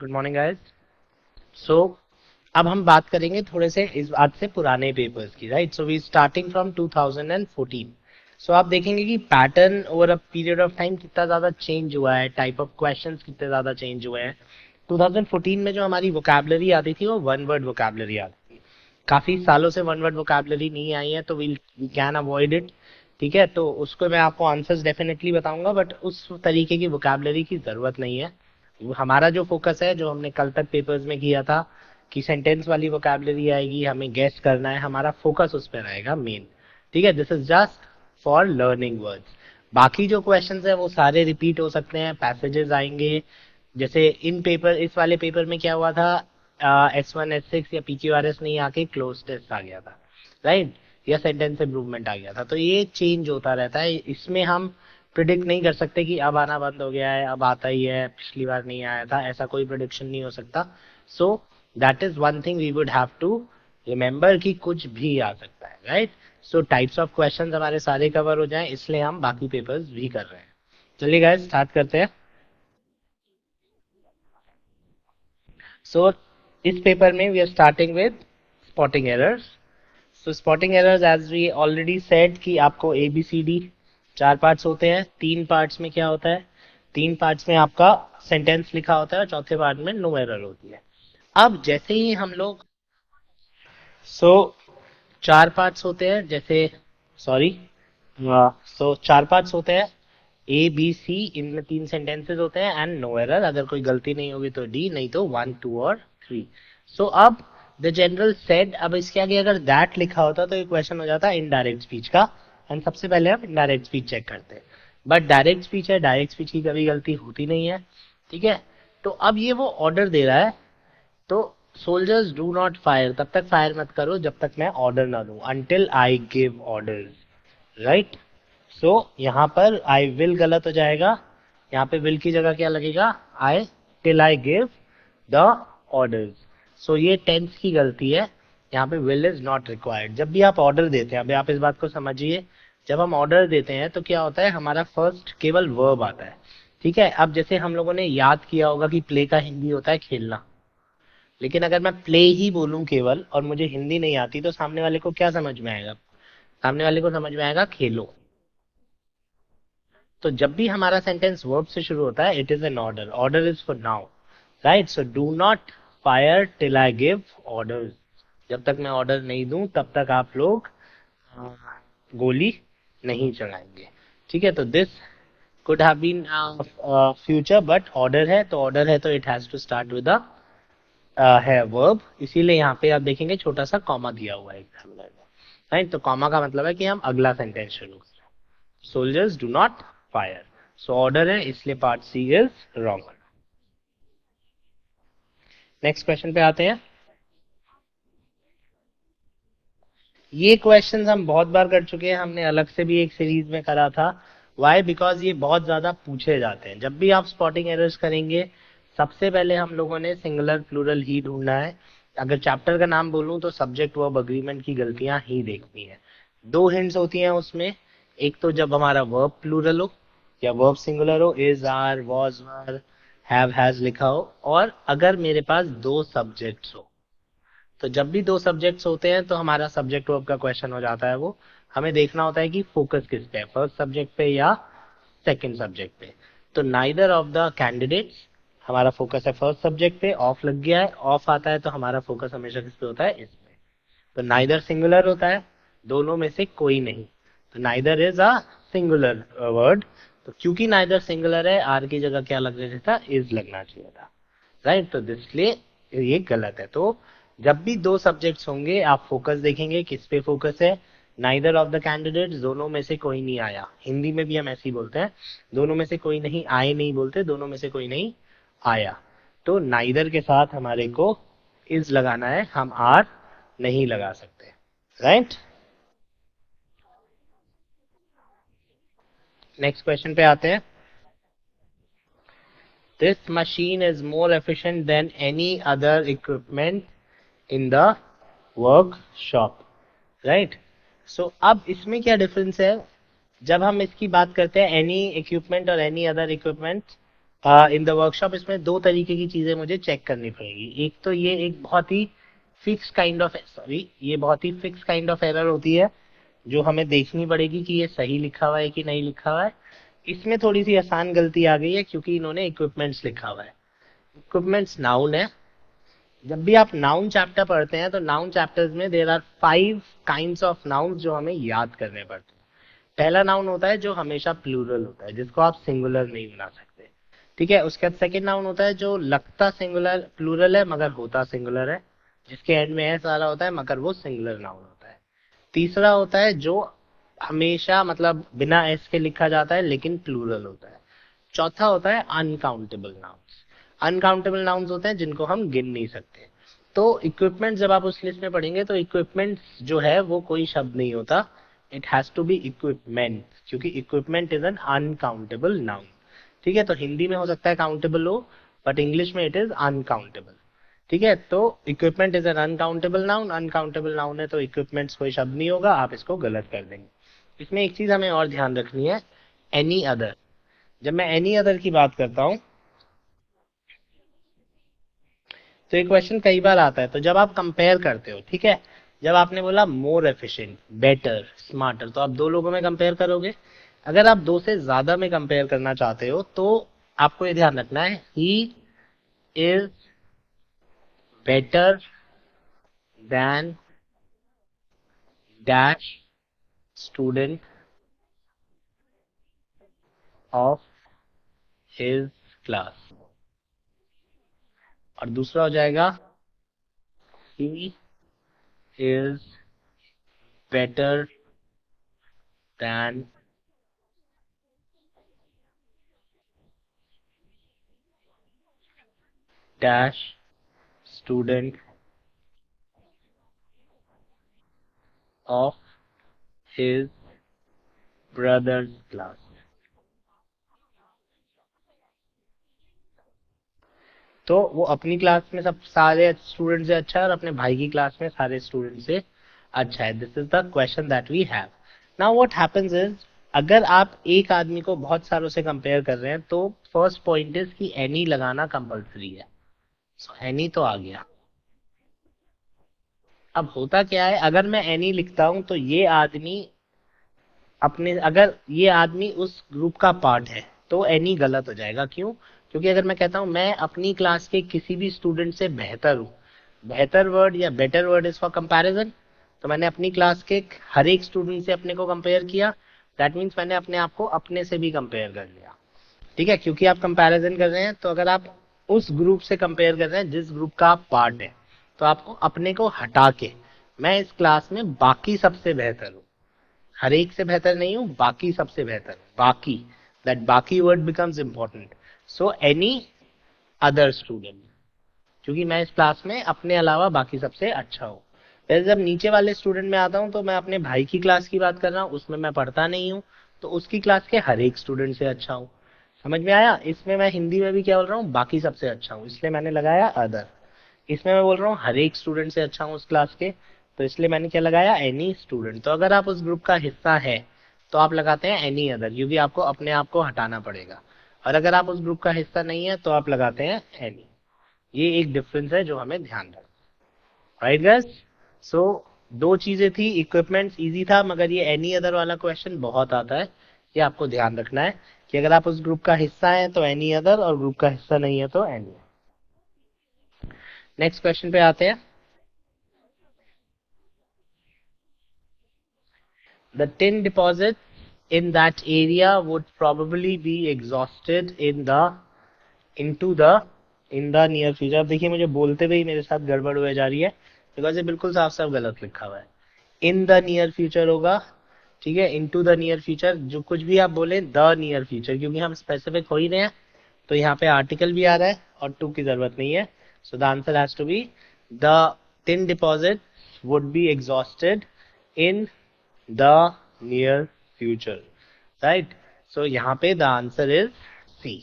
Good morning guys. सो अब हम बात करेंगे थोड़े से इस आज से पुराने पेपर्स की, right. So we starting from 2014। So आप देखेंगे कि pattern over a period of time कितना ज्यादा चेंज हुआ है, टाइप ऑफ क्वेश्चंस कितने ज्यादा चेंज हुए हैं। 2014 में जो हमारी वोकैबुलरी आती थी वो वन वर्ड वोकैबुलरी आती थी। काफी सालों से वन वर्ड वोकैबुलरी नहीं आई है, तो वी कैन अवॉइड इट। ठीक है, तो उसको मैं आपको आंसर्स डेफिनेटली बताऊंगा, बट उस तरीके की वोकैबुलरी की जरूरत नहीं है। हमारा जो फोकस है, जो हमने कल तक पेपर्स में किया था कि सेंटेंस वाली वोकैबुलरी आएगी, हमें गेस करना है, हमारा फोकस उस पर रहेगा मेन। ठीक है, this is just for learning words. बाकी जो क्वेश्चंस है वो सारे रिपीट हो सकते हैं, पैसेजेस आएंगे। जैसे इन पेपर इस वाले पेपर में क्या हुआ था, S1 S6 या PQRS नहीं आके क्लोज टेस्ट आ गया था, राइट। या सेंटेंस इम्प्रूवमेंट आ गया था। तो ये चेंज होता रहता है, इसमें हम प्रिडिक्ट नहीं कर सकते कि अब आना बंद हो गया है, अब आता ही है, पिछली बार नहीं आया था, ऐसा कोई प्रिडिक्शन नहीं हो सकता। So that is one thing we would have to remember कि कुछ भी आ सकता है, right. So types of questions हमारे सारे कवर हो जाएं, इसलिए हम बाकी पेपर्स भी कर रहे हैं। चलिए गाइस स्टार्ट करते हैं। सो इस पेपर में we are starting with spotting errors. So spotting errors as we already said कि आपको ABCD चार पार्ट्स होते हैं। तीन पार्ट्स में क्या होता है, तीन पार्ट्स में आपका सेंटेंस लिखा होता है और चौथे पार्ट में नो एरर होती है। अब जैसे ही हम लोग सो चार पार्ट्स होते हैं, जैसे सॉरी, चार पार्ट्स होते हैं, ABC, इनमें तीन सेंटेंसेस होते हैं एंड नो एरर। अगर कोई गलती नहीं होगी तो D, नहीं तो 1 2 और 3। सो अब द जनरल सेड, अब इसके आगे अगर दैट लिखा होता तो ये क्वेश्चन हो जाता इनडायरेक्ट स्पीच का, एंड सबसे पहले हम इनडायरेक्ट स्पीच चेक करते हैं। बट डायरेक्ट स्पीच है, डायरेक्ट स्पीच की कभी गलती होती नहीं है। ठीक है, तो अब ये वो ऑर्डर दे रहा है, तो सोल्जर्स डू नॉट फायर, तब तक फायर मत करो जब तक मैं ऑर्डर ना दूं, until I give orders, right. So यहाँ पर आई विल गलत हो जाएगा, यहाँ पे विल की जगह क्या लगेगा, I, till I give the orders. So ये टेंस की गलती है, यहाँ पे विल इज नॉट रिक्वायर्ड। जब भी आप ऑर्डर देते हैं, अभी आप इस बात को समझिए, जब हम ऑर्डर देते हैं तो क्या होता है, हमारा फर्स्ट केवल वर्ब आता है। ठीक है, अब जैसे हम लोगों ने याद किया होगा कि प्ले का हिंदी होता है खेलना, लेकिन अगर मैं प्ले ही बोलूं केवल और मुझे हिंदी नहीं आती तो सामने वाले को क्या समझ में आएगा, सामने वाले को समझ में आएगा खेलो। तो जब भी हमारा सेंटेंस वर्ब से शुरू होता है, it is an order, order is for now, right. So do not fire till I give order, जब तक मैं ऑर्डर नहीं दूं तब तक आप लोग गोली नहीं चलाएंगे। ठीक है, तो this could have been future, but order है तो ऑर्डर है, तो it has to start with a है वर्ब, इसीलिए यहाँ पे आप देखेंगे छोटा सा कॉमा दिया हुआ है एग्जामिनर में, राइट। तो कॉमा का मतलब है कि हम अगला सेंटेंस शुरू करें। Soldiers do not fire, so order है इसलिए part C is wrong. Next question पे आते हैं। ये क्वेश्चंस हम बहुत बार कर चुके हैं, हमने अलग से भी एक सीरीज में करा था। वाई, बिकॉज ये बहुत ज्यादा पूछे जाते हैं। जब भी आप स्पॉटिंग एरर्स करेंगे, सबसे पहले हम लोगों ने सिंगुलर प्लूरल ही ढूंढना है। अगर चैप्टर का नाम बोलूं तो सब्जेक्ट वर्ब अग्रीमेंट की गलतियां ही देखनी है। दो हिंट्स होती हैं उसमें, एक तो जब हमारा वर्ब प्लूरल हो या वर्ब सिंगुलर हो, is, are, was, were, have, has लिखा हो, और अगर मेरे पास दो सब्जेक्ट्स हो। तो जब भी दो सब्जेक्ट्स होते हैं तो हमारा सब्जेक्ट वर्ब का क्वेश्चन हो जाता है। वो हमें देखना होता है कि फोकस किस पे है, फर्स्ट सब्जेक्ट पे या सेकंड सब्जेक्ट पे। तो नाइदर ऑफ द कैंडिडेट्स, हमारा फोकस है फर्स्ट सब्जेक्ट पे, ऑफ लग गया है, ऑफ आता है तो हमारा फोकस हमेशा किस पे होता है, इस पे। तो नाइदर सिंगुलर होता है, दोनों में से कोई नहीं, तो neither is a singular word. तो क्योंकि नाइदर सिंगुलर है, आर की जगह क्या लगना चाहिए था, इज लगना चाहिए था, राइट। तो इसलिए ये गलत है। तो जब भी दो सब्जेक्ट्स होंगे, आप फोकस देखेंगे किस पे फोकस है, नाइदर ऑफ द कैंडिडेट्स, दोनों में से कोई नहीं आया। हिंदी में भी हम ऐसे ही बोलते हैं, दोनों में से कोई नहीं आए नहीं बोलते, दोनों में से कोई नहीं आया। तो नाइदर के साथ हमारे को इज लगाना है, हम आर नहीं लगा सकते, राइट। नेक्स्ट क्वेश्चन पे आते हैं। This machine is more efficient than any other equipment in the workshop, right. So अब इसमें क्या डिफरेंस है, जब हम इसकी बात करते हैं एनी इक्विपमेंट और any other equipment, in the workshop इसमें दो तरीके की चीजें मुझे चेक करनी पड़ेगी। एक तो ये एक बहुत ही फिक्स काइंड ऑफ सॉरी ये बहुत ही फिक्स काइंड ऑफ एरर होती है जो हमें देखनी पड़ेगी कि ये सही लिखा हुआ है कि नहीं लिखा हुआ है। इसमें थोड़ी सी आसान गलती आ गई है क्योंकि इन्होंने इक्विपमेंट्स लिखा हुआ है। इक्विपमेंट्स नाउन है। जब भी आप नाउन चैप्टर पढ़ते हैं तो नाउन चैप्टर्स में there are 5 kinds of noun जो हमें याद करने पड़ते हैं। पहला नाउन होता है जो हमेशा प्लूरल होता है, जिसको आप सिंगुलर नहीं बना सकते। ठीक है। उसके बाद सेकेंड नाउन होता है जो लगता सिंगुलर प्लूरल है मगर होता सिंगुलर है, जिसके एंड में एस आ रहा होता है मगर वो सिंगुलर नाउन होता है। तीसरा होता है जो हमेशा मतलब बिना एस के लिखा जाता है लेकिन प्लूरल होता है। चौथा होता है अनकाउंटेबल नाउन्स। अनकाउंटेबल नाउन्स होते हैं जिनको हम गिन नहीं सकते। तो इक्विपमेंट जब आप उस लिस्ट में पढ़ेंगे तो इक्विपमेंट जो है वो कोई शब्द नहीं होता, it has to be equipment, क्योंकि equipment is an uncountable noun. ठीक है। तो हिंदी में हो सकता है काउंटेबल हो बट इंग्लिश में इट इज अनकाउंटेबल। ठीक है। तो equipment is an uncountable noun, uncountable noun है तो इक्विपमेंट्स कोई शब्द नहीं होगा, आप इसको गलत कर देंगे। इसमें एक चीज हमें और ध्यान रखनी है, एनी अदर। जब मैं एनी अदर की बात करता हूं तो ये क्वेश्चन कई बार आता है। तो जब आप कंपेयर करते हो, ठीक है, जब आपने बोला मोर एफिशिएंट, बेटर, स्मार्टर, तो आप दो लोगों में कंपेयर करोगे। अगर आप दो से ज्यादा में कंपेयर करना चाहते हो तो आपको ये ध्यान रखना है, he is better than dash student of his class. और दूसरा हो जाएगा, he is better than dash student of his brothers class. तो वो अपनी क्लास में सब सारे स्टूडेंट से अच्छा है और अपने भाई की क्लास में सारे स्टूडेंट से अच्छा है। This is the question that we have. Now what happens is, अगर आप एक आदमी को बहुत सारों से कंपेयर कर रहे हैं तो फर्स्ट पॉइंट इज कि एनी लगाना कंपलसरी है। सो एनी तो आ गया। अब होता क्या है, अगर मैं एनी लिखता हूं तो ये आदमी अपने, अगर ये आदमी उस ग्रुप का पार्ट है तो एनी गलत हो जाएगा। क्यों? क्योंकि अगर मैं कहता हूं मैं अपनी क्लास के किसी भी स्टूडेंट से बेहतर हूं, बेहतर वर्ड या better word is for comparison, तो मैंने अपनी क्लास के हर एक स्टूडेंट से अपने को कंपेयर किया। दैट मीन्स मैंने अपने आप को अपने से भी कंपेयर कर लिया। ठीक है। क्योंकि आप कंपैरिजन कर रहे हैं तो अगर आप उस ग्रुप से कंपेयर कर रहे हैं जिस ग्रुप का आप पार्ट है, तो आपको अपने को हटा के मैं इस क्लास में बाकी सबसे बेहतर हूं, हर एक से बेहतर नहीं हूं, बाकी सबसे बेहतर, बाकी, दैट बाकी word becomes important. So any other student, क्योंकि मैं इस क्लास में अपने अलावा बाकी सबसे अच्छा हूँ। फिर जब नीचे वाले स्टूडेंट में आता हूँ तो मैं अपने भाई की क्लास की बात कर रहा हूँ, उसमें मैं पढ़ता नहीं हूँ, तो उसकी क्लास के हर एक स्टूडेंट से अच्छा हूँ। समझ में आया? इसमें मैं हिंदी में भी क्या बोल रहा हूँ, बाकी सबसे अच्छा हूँ, इसलिए मैंने लगाया अदर। इसमें मैं बोल रहा हूँ हर एक स्टूडेंट से अच्छा हूँ उस क्लास के, तो इसलिए मैंने क्या लगाया, एनी स्टूडेंट। तो अगर आप उस ग्रुप का हिस्सा है तो आप लगाते हैं एनी अदर, क्योंकि आपको अपने आप को हटाना पड़ेगा। और अगर आप उस ग्रुप का हिस्सा नहीं है तो आप लगाते हैं एनी। ये एक डिफरेंस है जो हमें ध्यान रखना। Right guys? सो दो चीजें थी, इक्विपमेंट्स इजी था मगर ये एनी अदर वाला क्वेश्चन बहुत आता है। ये आपको ध्यान रखना है कि अगर आप उस ग्रुप का हिस्सा हैं तो एनी अदर, और ग्रुप का हिस्सा नहीं है तो एनी। नेक्स्ट क्वेश्चन पे आते हैं। The tin deposit in that area would probably be exhausted into the in the near future। अब देखिए मुझे बोलते हुए ही मेरे साथ गड़बड़ हो जा रही है बिकॉज ये बिल्कुल साफ साफ गलत लिखा हुआ है। इन द नियर फ्यूचर होगा। ठीक है। इनटू द नियर फ्यूचर, जो कुछ भी आप बोले द नियर फ्यूचर, क्योंकि हम स्पेसिफिक हो ही रहे हैं तो यहाँ पे आर्टिकल भी आ रहा है और टू की जरूरत नहीं है। So the answer has to be the tin deposit would be exhausted in the near future, right? So यहाँ पे the answer is C.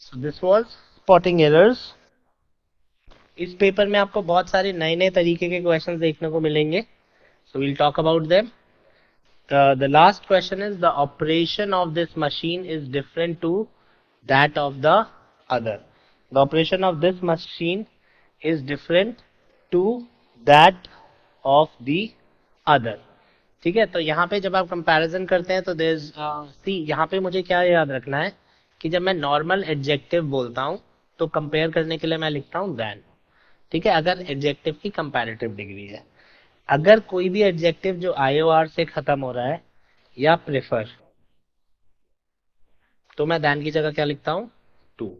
So this was spotting errors। इस पेपर में आपको बहुत सारे नए नए तरीके के क्वेश्चंस देखने को मिलेंगे, so we'll talk about them। The last question is, the operation of this machine is different to that of the other. The operation of this machine is different to that of the other. ठीक है, तो यहाँ पे जब आप comparison करते हैं तो देयर सी, यहाँ पे मुझे क्या याद रखना है कि जब मैं नॉर्मल एडजेक्टिव बोलता हूँ तो कंपेयर करने के लिए मैं लिखता हूँ देन। ठीक है, अगर एडजेक्टिव की कंपैरेटिव डिग्री है। अगर कोई भी एडजेक्टिव जो आईओआर से खत्म हो रहा है या प्रेफर, तो मैं देन की जगह क्या लिखता हूँ, टू।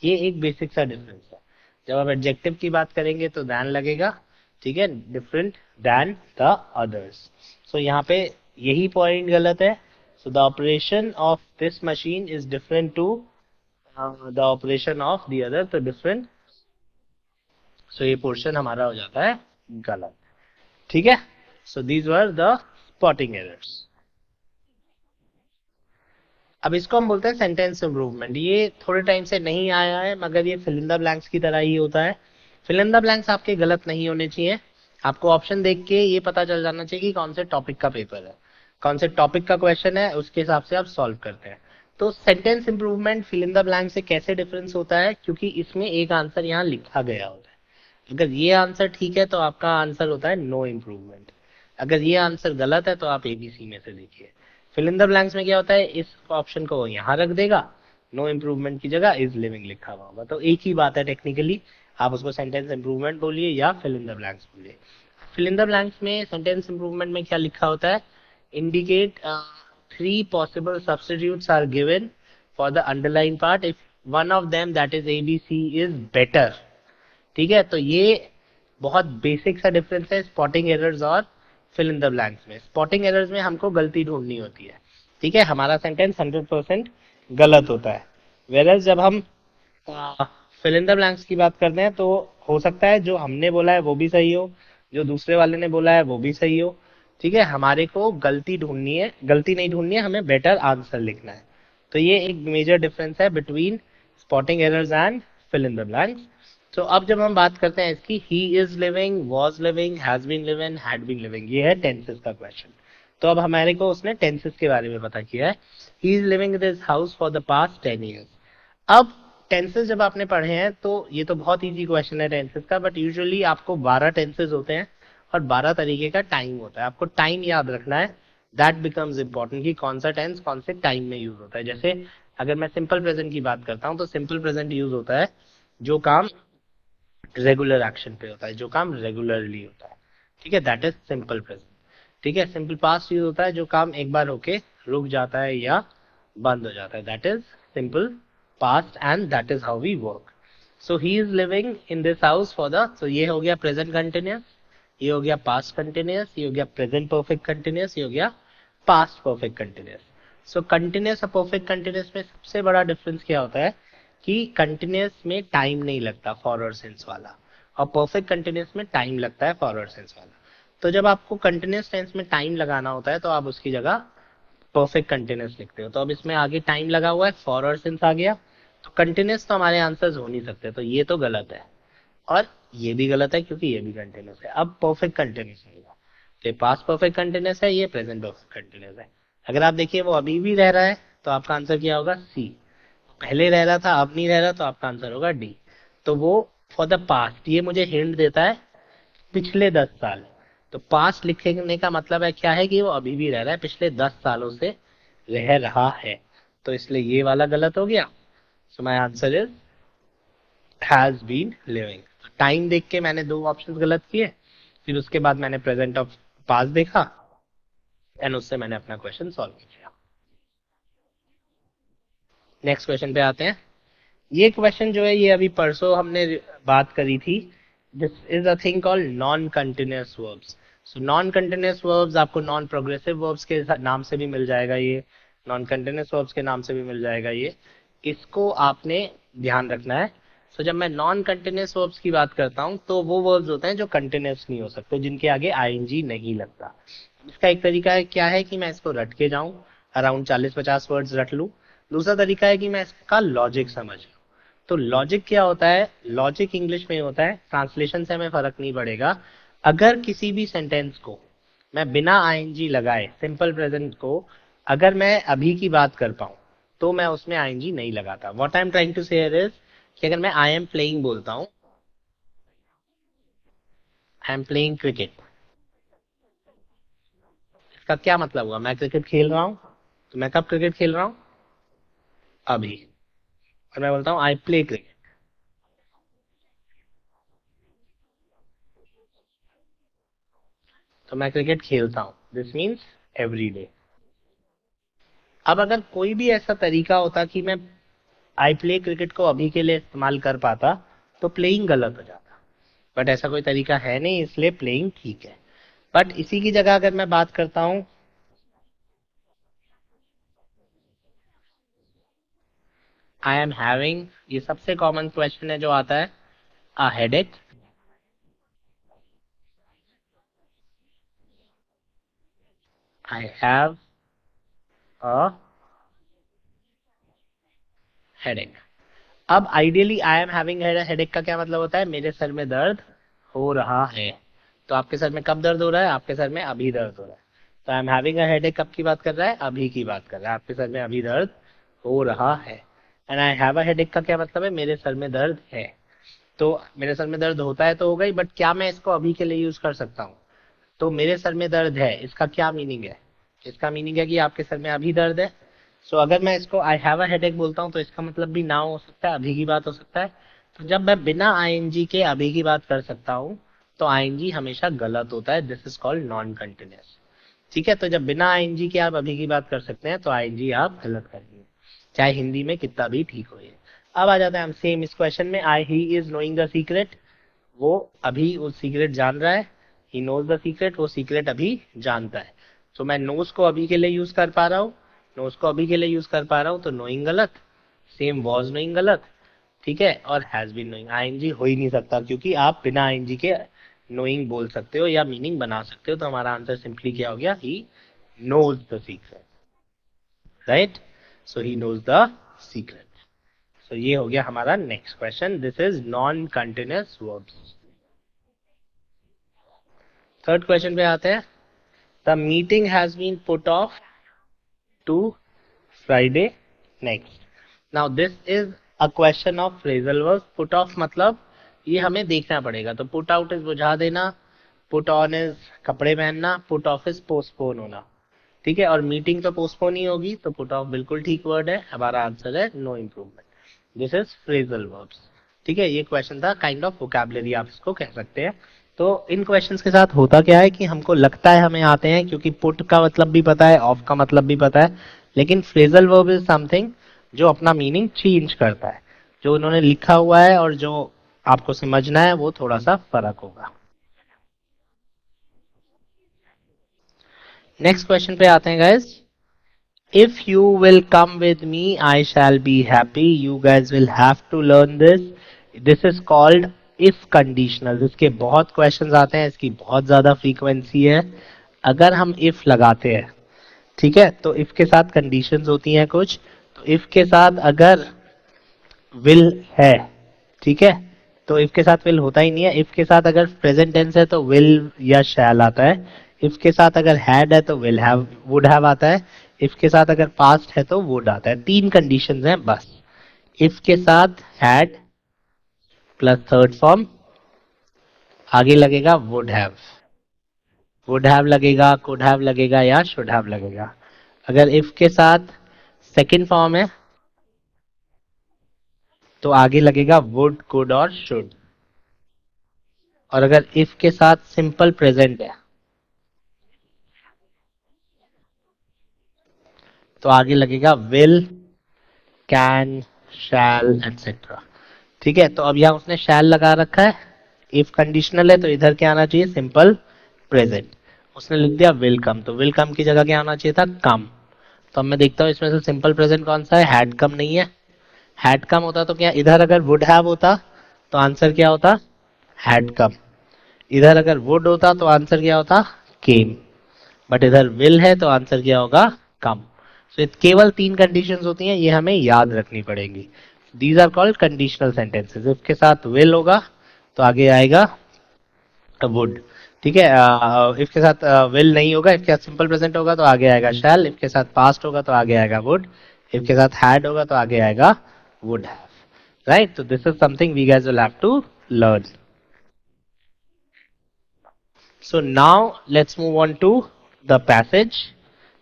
ये एक बेसिक सा डिफरेंस है। जब आप एडजेक्टिव की बात करेंगे तो देन लगेगा, ठीक है, different than the others. So यहाँ पे यही पॉइंट गलत है। So the operation of this machine is different to the operation of the other, तो डिफरेंट। सो ये पोर्शन हमारा हो जाता है गलत। ठीक है, so these were the spotting errors. अब इसको हम बोलते हैं सेंटेंस इम्प्रूवमेंट। ये थोड़े टाइम से नहीं आया है, मगर ये फिल इन द ब्लैंक्स की तरह ही होता है। फिल इन द ब्लैंक्स आपके गलत नहीं होने चाहिए। आपको ऑप्शन देख के ये पता चल जाना चाहिए कि कौन से टॉपिक का पेपर है, कौन से टॉपिक का क्वेश्चन है, उसके हिसाब से आप सॉल्व करते हैं। तो sentence improvement fill in the blank से कैसे डिफरेंस होता है, क्योंकि इसमें एक आंसर यहाँ लिखा गया होता है। अगर ये आंसर ठीक है तो आपका आंसर होता है नो इम्प्रूवमेंट। अगर ये आंसर गलत है तो आप एबीसी में से देखिए। फिल इन द ब्लैंक्स में क्या होता है, इस ऑप्शन को यहाँ रख देगा, नो इम्प्रूवमेंट की जगह इज लिविंग लिखा हुआ होगा। तो एक ही बात है टेक्निकली, आप उसको सेंटेंस इम्प्रूवमेंट बोलिए या फिल इन द ब्लैंक्स बोलिए। फिल इन द ब्लैंक्स में सेंटेंस इम्प्रूवमेंट में क्या लिखा होता है, indicate 3 possible substitutes are given for the underlying part if one of them, that is ABC, is better। ठीक है, तो ये बहुत बेसिक सा डिफरेंस है स्पॉटिंग एरर्स और फिल इन द ब्लैंक्स में। स्पॉटिंग एरर्स में हमको गलती ढूंढनी होती है, ठीक है, हमारा सेंटेंस 100% गलत होता है। वेरएज जब हम फिल इन द ब्लैंक्स की बात करते हैं तो हो सकता है जो हमने बोला है वो भी सही हो, जो दूसरे वाले ने बोला है वो भी सही हो। ठीक है, हमारे को गलती ढूंढनी है, गलती नहीं ढूंढनी है, हमें बेटर आंसर लिखना है। तो ये एक मेजर डिफरेंस है between spotting errors and fill in the blanks. तो अब जब हम बात करते हैं इसकी, he is living, was living, has been living, had been living, ये है टेंसेस का क्वेश्चन। तो अब हमारे को उसने टेंसेस के बारे में पता किया है। ही is living in this house for the past 10 years। अब टेंसेस जब आपने पढ़े हैं तो ये तो बहुत इजी क्वेश्चन है टेंसेस का, बट यूजुअली आपको 12 टेंसेस होते हैं और 12 तरीके का टाइम होता है। आपको टाइम याद रखना है, दैट बिकम्स इंपॉर्टेंट कि कौन सा टेंस कौन से टाइम में यूज होता है। जैसे अगर मैं सिंपल प्रेजेंट की बात करता हूँ तो सिंपल प्रेजेंट यूज होता है जो काम रेगुलर एक्शन पे होता है, जो काम रेगुलरली होता है। ठीक है, दैट इज सिंपल प्रेजेंट। ठीक है, सिंपल पास्ट यूज होता है जो काम एक बार होके रुक जाता है या बंद हो जाता है, that is simple past, and that is how we work. So he is living in this house for the, so ये हो गया प्रेजेंट कंटिन्यूस, ये हो गया पास्ट कंटिन्यूस, ये हो गया प्रेजेंट परफेक्ट कंटिन्यूस, ये हो गया पास्ट परफेक्ट कंटिन्यूस। सो कंटिन्यूस और परफेक्ट कंटिन्यूस में सबसे बड़ा डिफरेंस क्या होता है कि कंटिन्यूस में टाइम नहीं लगता फॉरवर्ड सेंस वाला, और परफेक्ट कंटिन्यूस में टाइम लगता है फॉरवर्ड सेंस वाला। तो जब आपको कंटिन्यूस टेंस में टाइम लगाना होता है तो आप उसकी जगह परफेक्ट कंटिन्यूस लिखते हो। तो अब इसमें आगे टाइम लगा हुआ है, फॉरवर्ड सेंस आ गया, तो कंटिन्यूस तो हमारे आंसर्स हो नहीं सकते, तो ये तो गलत है और ये भी गलत है क्योंकि ये भी कंटिन्यूस है। अब परफेक्ट कंटिन्यूस होगा, तो ये पास्ट परफेक्ट कंटिन्यूस है, ये प्रेजेंट परफेक्ट कंटिन्यूस है। अगर आप देखिए वो अभी भी रह रहा है तो आपका आंसर क्या होगा, सी। पहले रह रहा था अब नहीं रह रहा तो आपका आंसर होगा डी। तो वो फॉर द पास्ट, ये मुझे हिंट देता है पिछले 10 साल। तो पास्ट लिखने का मतलब है क्या है कि वो अभी भी रह रहा है, पिछले 10 सालों से रह रहा है। तो इसलिए ये वाला गलत हो गया। So my answer is has been living. Time देख के मैंने 2 ऑप्शंस गलत किए, फिर उसके बाद मैंने प्रेजेंट ऑफ पास्ट देखा एंड उससे मैंने अपना क्वेश्चन सॉल्व किया। नेक्स्ट क्वेश्चन पे आते हैं। ये क्वेश्चन जो है ये अभी परसों हमने बात करी थी। This is a thing called non continuous verbs. So non continuous verbs आपको नॉन प्रोग्रेसिव वर्ब्स के नाम से भी मिल जाएगा, ये नॉन कंटिन्यूअस वर्ब्स के नाम से भी मिल जाएगा ये, इसको आपने ध्यान रखना है। सो जब मैं नॉन कंटिन्यूअस वर्ब्स की बात करता हूँ तो वो वर्ब्स होते हैं जो कंटिन्यूअस नहीं हो सकते, जिनके आगे आईएनजी नहीं लगता। इसका एक तरीका है क्या है कि मैं इसको रट के जाऊं, अराउंड 40-50 वर्ड्स रट लूं। दूसरा तरीका है कि मैं इसका लॉजिक समझ लूं। तो लॉजिक क्या होता है, लॉजिक इंग्लिश में होता है, ट्रांसलेशन से हमें फर्क नहीं पड़ेगा। अगर किसी भी सेंटेंस को मैं बिना आईएनजी लगाए सिंपल प्रेजेंट को अगर मैं अभी की बात कर पाऊं तो मैं उसमें आईएनजी नहीं लगाता। What I am trying to say here is कि अगर मैं आई एम प्लेइंग बोलता हूँ, आई एम प्लेइंग क्रिकेट, इसका क्या मतलब हुआ? मैं क्रिकेट खेल रहा हूँ। तो मैं कब क्रिकेट खेल रहा हूँ? अभी। और मैं बोलता हूँ आई प्ले क्रिकेट, तो मैं क्रिकेट खेलता हूँ, दिस मीन्स एवरी डे। अब अगर कोई भी ऐसा तरीका होता कि मैं आई प्ले क्रिकेट को अभी के लिए इस्तेमाल कर पाता, तो प्लेइंग गलत हो जाता। बट ऐसा कोई तरीका है नहीं, इसलिए प्लेइंग ठीक है। बट इसी की जगह अगर मैं बात करता हूँ, आई एम हैविंग, ये सबसे कॉमन क्वेश्चन है जो आता है, a headache, I have a headache. अब ideally I am having headache का क्या मतलब होता है? मेरे सर में दर्द हो रहा है। तो आपके सर में कब दर्द हो रहा है? आपके सर में अभी दर्द हो रहा है। तो आई एम हैविंग अ हेडेक कब की बात कर रहा है? अभी की बात कर रहा है, आपके सर में अभी दर्द हो रहा है। And I have a headache का क्या मतलब है? मेरे सर में दर्द है। तो मेरे सर में दर्द होता है तो हो गई, बट क्या मैं इसको अभी के लिए यूज कर सकता हूँ? तो मेरे सर में दर्द है, इसका क्या मीनिंग है? इसका मीनिंग है कि आपके सर में अभी दर्द है। सो अगर मैं इसको आई हैव अ हेडेक बोलता हूँ तो इसका मतलब भी नाउ हो सकता है, अभी की बात हो सकता है। तो जब मैं बिना आईएनजी के अभी की बात कर सकता हूँ, तो आईएनजी हमेशा गलत होता है, this is called non continuous. ठीक है, तो जब बिना आईएनजी के आप अभी की बात कर सकते हैं, तो आईएनजी आप गलत करेंगे, चाहे हिंदी में कितना भी ठीक हो ये। अब आ जाते हैं हम सेम इस क्वेश्चन में, I he is knowing the secret, वो अभी वो सीक्रेट जान रहा है। ही नोज द सीक्रेट, वो सीक्रेट अभी जानता है। तो मैं नोज को अभी के लिए यूज कर पा रहा हूँ, नोज को अभी के लिए यूज कर पा रहा हूँ, तो नोइंग गलत, सेम वॉज नोइंग गलत, ठीक है, और हैज बीन नोइंग, आईएनजी हो ही नहीं सकता, क्योंकि आप बिना आईएनजी के नोइंग बोल सकते हो या मीनिंग बना सकते हो। तो हमारा आंसर सिंपली क्या हो गया? He knows the secret, right. So he knows the secret. So ये हो गया हमारा next question, this is non continuous verbs. Third question पे आते हैं, the meeting has been put off to Friday next. Now this is a question of phrasal verb. Put off मतलब ये हमें देखना पड़ेगा, तो पुट आउट इज बुझा देना, पुट ऑन इज कपड़े पहनना, पुट ऑफ इज पोस्टपोन होना, ठीक है। और मीटिंग तो पोस्टपोन ही होगी, तो पुट ऑफ बिल्कुल ठीक वर्ड है, हमारा आंसर है no improvement. This is phrasal verbs, ठीक है। ये क्वेश्चन था काइंड ऑफ वोकैबुलरी आप इसको कह सकते हैं। तो इन क्वेश्चंस के साथ होता क्या है कि हमको लगता है हमें आते हैं, क्योंकि पुट का मतलब भी पता है, ऑफ का मतलब भी पता है, लेकिन फ्रेजल वर्ब इज समथिंग जो अपना मीनिंग चेंज करता है। जो उन्होंने लिखा हुआ है और जो आपको समझना है वो थोड़ा सा फर्क होगा। नेक्स्ट क्वेश्चन पे आते हैं guys. If you will come with me, I shall be happy. You guys will have to learn this. This is called if conditional. इसके बहुत क्वेश्चंस आते हैं, इसकी बहुत ज्यादा फ्रीक्वेंसी है। अगर हम if लगाते हैं, ठीक है, तो if के साथ कंडीशंस होती हैं कुछ। तो if के साथ अगर will है, ठीक है, तो if के साथ will होता ही नहीं है। if के साथ अगर प्रेजेंट टेंस है तो will या shall आता है। if के साथ अगर had है तो will have would have आता है। if के साथ अगर past है तो would आता है। तीन कंडीशंस हैं बस। if के साथ had प्लस थर्ड फॉर्म, आगे लगेगा would have लगेगा, could have लगेगा या should have लगेगा। अगर if के साथ सेकंड फॉर्म है तो आगे लगेगा would, could और should। और अगर if के साथ सिंपल प्रेजेंट है तो आगे लगेगा will, can, shall etc। ठीक है, तो अब यहाँ उसने shall लगा रखा है। if कंडीशनल है तो इधर क्या आना चाहिए? Simple present. उसने लिख दिया will come, तो will come की जगह क्या आना चाहिए था? come। तो अब मैं देखता हूँ इसमें से सिंपल प्रेजेंट कौन सा है? had come नहीं है। had come होता तो क्या इधर अगर would have होता तो आंसर क्या होता? had come। इधर अगर would होता तो आंसर क्या होता? came। बट इधर will है तो आंसर क्या होगा? कम। सो केवल तीन कंडीशंस होती हैं, ये हमें याद रखनी पड़ेंगी। These are called conditional sentences. If के साथ will होगा तो आगे आएगा would, ठीक है। इफ के साथ will नहीं होगा, इफ के साथ सिंपल प्रेजेंट होगा तो आगे आएगा shall, इफ के साथ past होगा तो आगे आएगा would, इफ के साथ हैड होगा तो आगे आएगा वुड हैव, राइट? तो this is something we guys will have to learn. So now let's move on to the passage.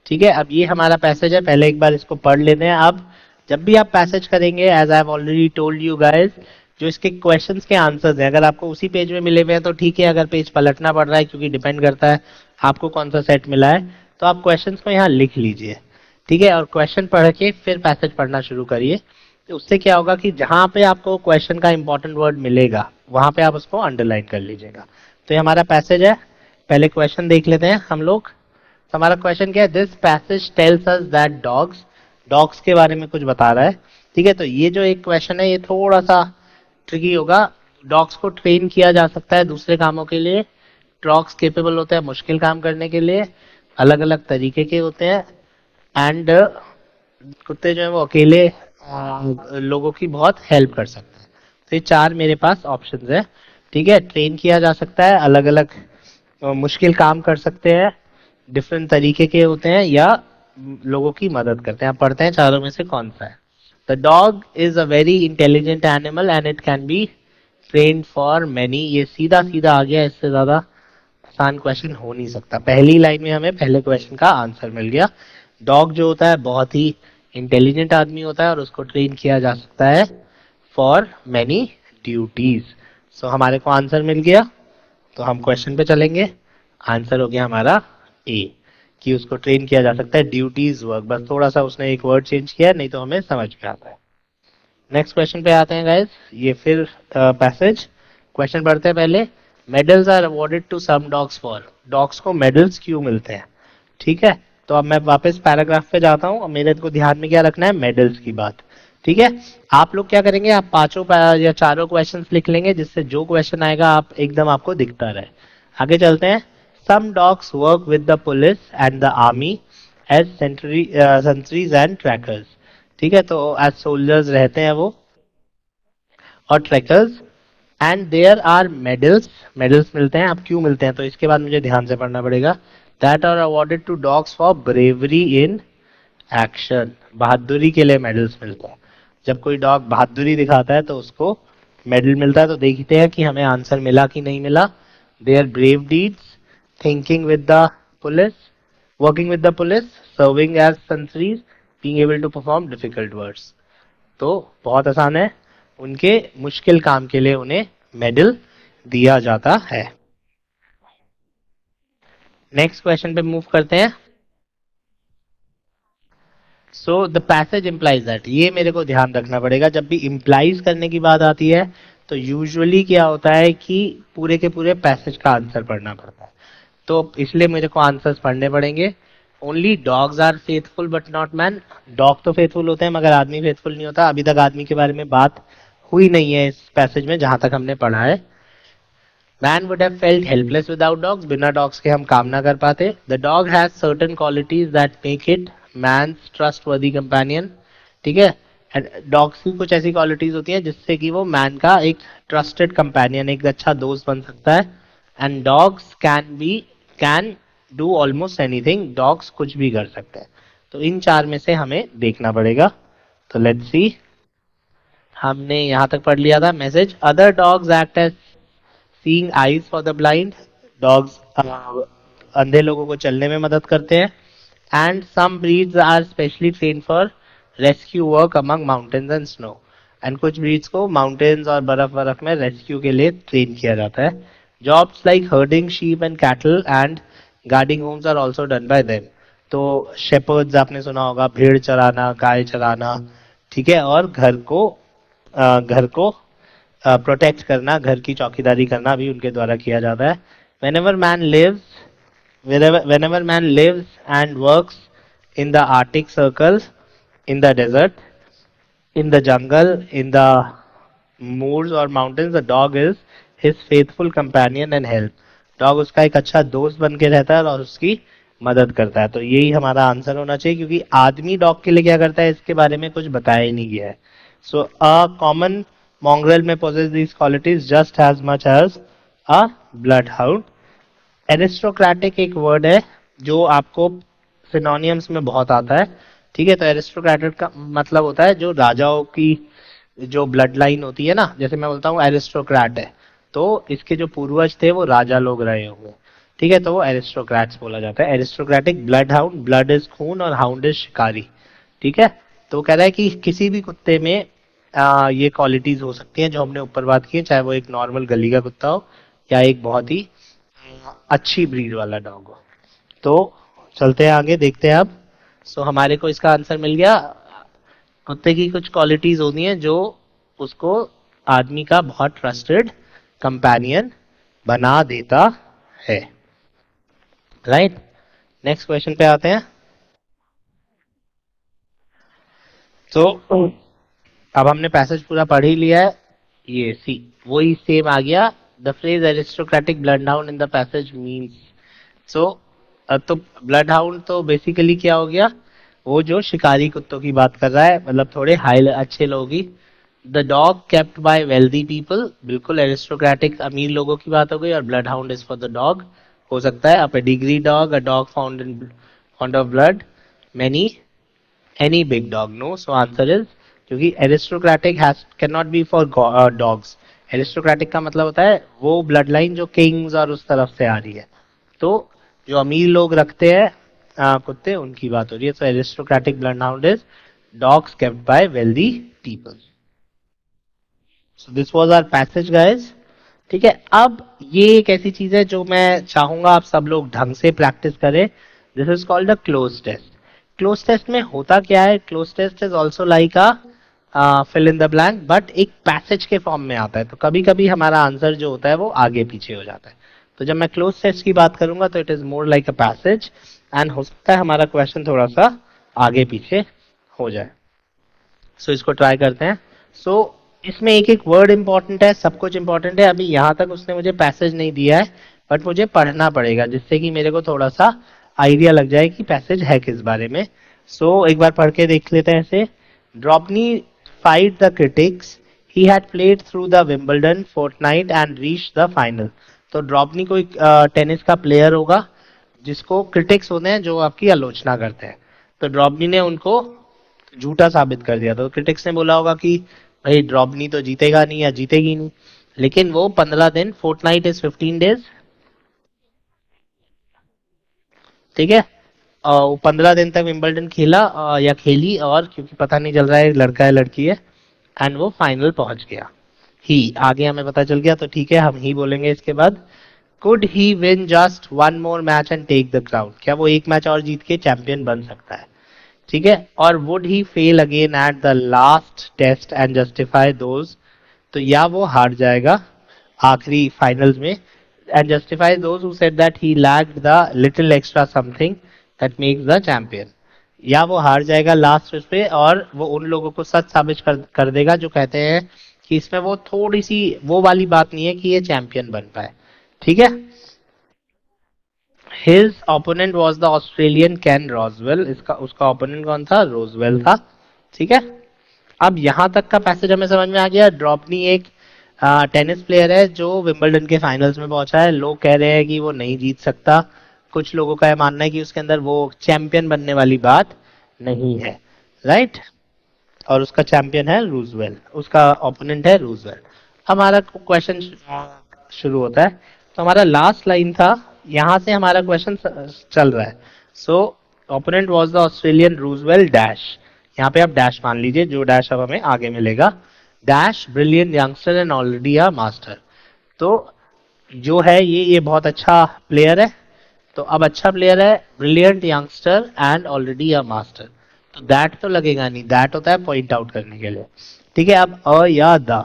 ठीक है, अब ये हमारा पैसेज है, पहले एक बार इसको पढ़ लेते हैं. अब जब भी आप पैसेज करेंगे, as I have already told you guys, जो इसके क्वेश्चंस के आंसर्स हैं, अगर आपको उसी पेज में मिले हुए हैं तो ठीक है, अगर पेज पलटना पड़ रहा है क्योंकि डिपेंड करता है आपको कौन सा सेट मिला है, तो आप क्वेश्चंस को यहाँ लिख लीजिए. ठीक है, और क्वेश्चन पढ़ के फिर पैसेज पढ़ना शुरू करिए. तो उससे क्या होगा कि जहां पे आपको क्वेश्चन का इंपॉर्टेंट वर्ड मिलेगा वहां पे आप उसको अंडरलाइन कर लीजिएगा. तो ये हमारा पैसेज है. पहले क्वेश्चन देख लेते हैं हम लोग. तो हमारा क्वेश्चन क्या है? This passage tells us that dogs, dogs के बारे में कुछ बता रहा है. ठीक है, तो ये जो एक क्वेश्चन है ये थोड़ा सा ट्रिकी होगा. डॉग्स को ट्रेन किया जा सकता है दूसरे कामों के लिए. डॉग्स केपेबल होते हैं मुश्किल काम करने के लिए, अलग अलग तरीके के होते हैं. एंड कुत्ते जो है वो अकेले लोगों की बहुत हेल्प कर सकते हैं. तो ये चार मेरे पास ऑप्शंस है. ठीक है, ट्रेन किया जा सकता है, अलग अलग मुश्किल काम कर सकते हैं, डिफरेंट तरीके के होते हैं, या लोगों की मदद करते हैं. आप पढ़ते हैं चारों में से कौन सा है. The dog is a very intelligent animal and it can be trained for many. ये सीधा सीधा आ गया, इससे ज्यादा आसान क्वेश्चन हो नहीं सकता. पहली लाइन में हमें पहले क्वेश्चन का आंसर मिल गया. डॉग जो होता है बहुत ही इंटेलिजेंट आदमी होता है और उसको ट्रेन किया जा सकता है फॉर मेनी ड्यूटीज. सो हमारे को आंसर मिल गया. तो हम क्वेश्चन पे चलेंगे. आंसर हो गया हमारा ए, कि उसको ट्रेन किया जा सकता है ड्यूटीज वर्क. बस थोड़ा सा उसने एक वर्ड चेंज किया, नहीं तो हमें समझ में आता है. नेक्स्ट क्वेश्चन पे आते हैं गाइस. ये फिर पैसेज क्वेश्चन पढ़ते हैं पहले. Medals are awarded to some dogs for. Dogs को मेडल्स क्यों मिलते हैं? ठीक है, तो अब मैं वापस पैराग्राफ पे जाता हूँ. अब मेरे को ध्यान में क्या रखना है? मेडल्स की बात. ठीक है, आप लोग क्या करेंगे? आप पांचों या चारों क्वेश्चंस लिख लेंगे, जिससे जो क्वेश्चन आएगा आप एकदम आपको दिखता रहे. आगे चलते हैं. Some dogs work with the police and the army as sentries and trackers. ठीक है, तो एज सोल्जर्स रहते हैं वो और trackers. And there are medals, medals मिलते हैं. अब क्यों मिलते हैं? तो इसके बाद मुझे ध्यान से पढ़ना पड़ेगा. That are awarded to dogs for bravery in action. बहादुरी के लिए मेडल्स मिलते हैं. जब कोई डॉग बहादुरी दिखाता है तो उसको मेडल मिलता है. तो देखते हैं कि हमें आंसर मिला कि नहीं मिला. Their brave deeds, thinking with the police, working with the police, serving as sentries, being able to perform difficult words. तो बहुत आसान है. उनके मुश्किल काम के लिए उन्हें मेडल दिया जाता है. नेक्स्ट क्वेश्चन पे मूव करते हैं. So the passage implies that. ये मेरे को ध्यान रखना पड़ेगा. जब भी इम्प्लाइज करने की बात आती है तो यूजुअली क्या होता है कि पूरे के पूरे पैसेज का आंसर पढ़ना पड़ता है. तो इसलिए मेरे को आंसर्स पढ़ने पड़ेंगे. Only dogs are faithful but not man. Dog तो फेथफुल होते हैं मगर आदमी फेथफुल नहीं होता. अभी तक आदमी के बारे में बात हुई नहीं है इस पैसेज में, जहां तक हमने पढ़ा है. Man would have felt helpless without dogs. बिना डॉग्स के हम काम ना कर पाते. The dog has certain qualities that make it man's trustworthy companion. ठीक है, डॉग्स की कुछ ऐसी क्वालिटीज होती हैं जिससे कि वो मैन का एक ट्रस्टेड कंपेनियन, एक अच्छा दोस्त बन सकता है. And dogs can do almost anything. Dogs कुछ भी कर सकते हैं. तो इन चार में से हमें देखना पड़ेगा. तो लेट्स सी. हमने यहां तक पढ़ लिया था message. Other dogs act as seeing eyes for the blind. डॉग्स अंधे लोगों को चलने में मदद करते हैं. And some breeds are specially train for rescue work among mountains and snow. And कुछ ब्रीड्स को माउंटेन्स और बर्फ बर्फ में रेस्क्यू के लिए ट्रेन किया जाता है. Jobs like herding sheep and cattle and guarding homes are also done by them. तो शेपर्ड्स आपने सुना होगा, भेड़ चराना, गाय चराना. ठीक है, और घर को प्रोटेक्ट करना, घर की चौकीदारी करना भी उनके द्वारा किया जाता है. whenever man lives whenever man lives and works in the arctic circles, in the desert, in the jungle, in the moors or mountains, the dog is his faithful companion and help. Dog उसका एक अच्छा दोस्त बन के रहता है और उसकी मदद करता है. तो यही हमारा आंसर होना चाहिए, क्योंकि आदमी डॉग के लिए क्या करता है इसके बारे में कुछ बताया ही नहीं गया है. So a common mongrel may possess these qualities just as much as a bloodhound. Aristocratic एक वर्ड है जो आपको सिनोनियम्स में बहुत आता है. ठीक है, तो एरिस्टोक्रेटिक का मतलब होता है जो राजाओं की जो ब्लड लाइन होती है ना, जैसे मैं बोलता हूँ एरिस्टोक्रेट है, तो इसके जो पूर्वज थे वो राजा लोग रहे हुए। ठीक है, तो वो एरिस्टोक्रेट्स बोला जाता है। Aristocratic blood hound, blood is खून और हाउंड इज शिकारी। ठीक है, तो वो कह रहा है कि किसी भी कुत्ते में ये क्वालिटीज हो सकती हैं जो हमने ऊपर बात की है, चाहे वो एक नॉर्मल गली का कुत्ता हो या एक बहुत ही अच्छी ब्रीड वाला डॉग हो। तो चलते हैं आगे, देखते हैं अब। सो हमारे को इसका आंसर मिल गया। कुत्ते की कुछ क्वालिटीज होती हैं जो उसको आदमी का बहुत ट्रस्टेड कंपेनियन बना देता है। राइट, नेक्स्ट क्वेश्चन पे आते हैं। तो अब हमने पैसेज पूरा पढ़ ही लिया है। ये सी वही सेम आ गया। The phrase aristocratic blood hound in the passage means. So तो ब्लड हाउंड तो बेसिकली क्या हो गया, वो जो शिकारी कुत्तों की बात कर रहा है, मतलब थोड़े हाई अच्छे लोग ही। The dog kept by wealthy people, बिल्कुल एरिस्टोक्रेटिक अमीर लोगों की बात हो गई। और blood hound is for the dog, हो सकता है a pedigree dog, a dog found in found of blood, many, any big dog. No, so answer is, क्योंकि aristocratic has can not be for dogs. Aristocratic का मतलब होता है वो blood line जो किंग्स और उस तरफ से आ रही है। तो जो अमीर लोग रखते हैं कुत्ते, उनकी बात हो रही है। तो aristocratic blood hound is dogs kept by wealthy people. So this was our passage guys. ठीक है, अब ये एक ऐसी चीज है जो मैं चाहूंगा आप सब लोग ढंग से प्रैक्टिस करें। This is called a cloze test. Cloze test में होता क्या है, cloze test is also like a fill in the blank, but एक पैसेज के फॉर्म में आता है। तो कभी कभी हमारा आंसर जो होता है वो आगे पीछे हो जाता है। तो जब मैं क्लोज टेस्ट की बात करूंगा तो it is more like a passage, and हो सकता है हमारा क्वेश्चन थोड़ा सा आगे पीछे हो जाए। सो इसको ट्राई करते हैं। सो इसमें एक एक वर्ड इंपॉर्टेंट है, सब कुछ इंपॉर्टेंट है। अभी यहां तक उसने मुझे पैसेज नहीं दिया है, बट मुझे पढ़ना पड़ेगा जिससे कि मेरे को थोड़ा सा आइडिया लग जाए कि पैसेज है किस बारे में। सो एक बार पढ़ के देख लेते हैं इसे। ड्रॉपनी fight the critics. He had played through the Wimbledon fortnight and reached the final. तो ड्रॉपनी कोई टेनिस का प्लेयर होगा जिसको क्रिटिक्स होते हैं जो आपकी आलोचना करते हैं। तो ड्रॉपनी ने उनको झूठा साबित कर दिया। तो क्रिटिक्स ने बोला होगा कि भाई ड्रॉपनी तो जीतेगा नहीं या जीतेगी नहीं। लेकिन वो 15 दिन, फोर्टनाइट इज 15 डेज, ठीक है, और वो 15 दिन तक विंबलडन खेला या खेली, और क्योंकि पता नहीं चल रहा है लड़का है लड़की है, एंड वो फाइनल पहुंच गया। ही आगे हमें पता चल गया, तो ठीक है हम ही बोलेंगे इसके बाद। Could he win just one more match and take the crown, क्या वो एक मैच और जीत के चैंपियन बन सकता है। ठीक है, और would he fail again at the last test and justify those, तो या वो हार जाएगा आखिरी फाइनल्स में, and justify those who said that he lacked the little extra something that makes the champion, या वो हार जाएगा लास्ट पे और वो उन लोगों को सच साबित कर देगा जो कहते हैं कि इसमें वो थोड़ी सी वो वाली बात नहीं है कि ये चैंपियन बन पाए। ठीक है, his opponent was the Australian Ken Rosewall, इसका उसका ओपोनेंट कौन था, रोजवेल था। ठीक है, अब यहां तक का पैसेज हमें समझ में आ गया। ड्रॉपनी एक टेनिस प्लेयर है जो विंबलडन के फाइनल्स में पहुंचा है। लोग कह रहे हैं कि वो नहीं जीत सकता, कुछ लोगों का यह मानना है कि उसके अंदर वो चैंपियन बनने वाली बात नहीं है। राइट, और उसका चैंपियन है रूजवेल, उसका ओपोनेंट है रूजवेल। हमारा क्वेश्चन शुरू होता है। तो हमारा लास्ट लाइन था, यहां से हमारा क्वेश्चन चल रहा है। So opponent was the Australian Rosewall dash, यहाँ पे आप डैश मान लीजिए, जो डैश अब हमें आगे मिलेगा। Dash brilliant youngster and already a master, तो जो है ये बहुत अच्छा प्लेयर है। तो अब अच्छा प्लेयर है, brilliant youngster and already a master, तो दैट तो लगेगा नहीं, दैट होता है पॉइंट आउट करने के लिए। ठीक है, अब अ या द,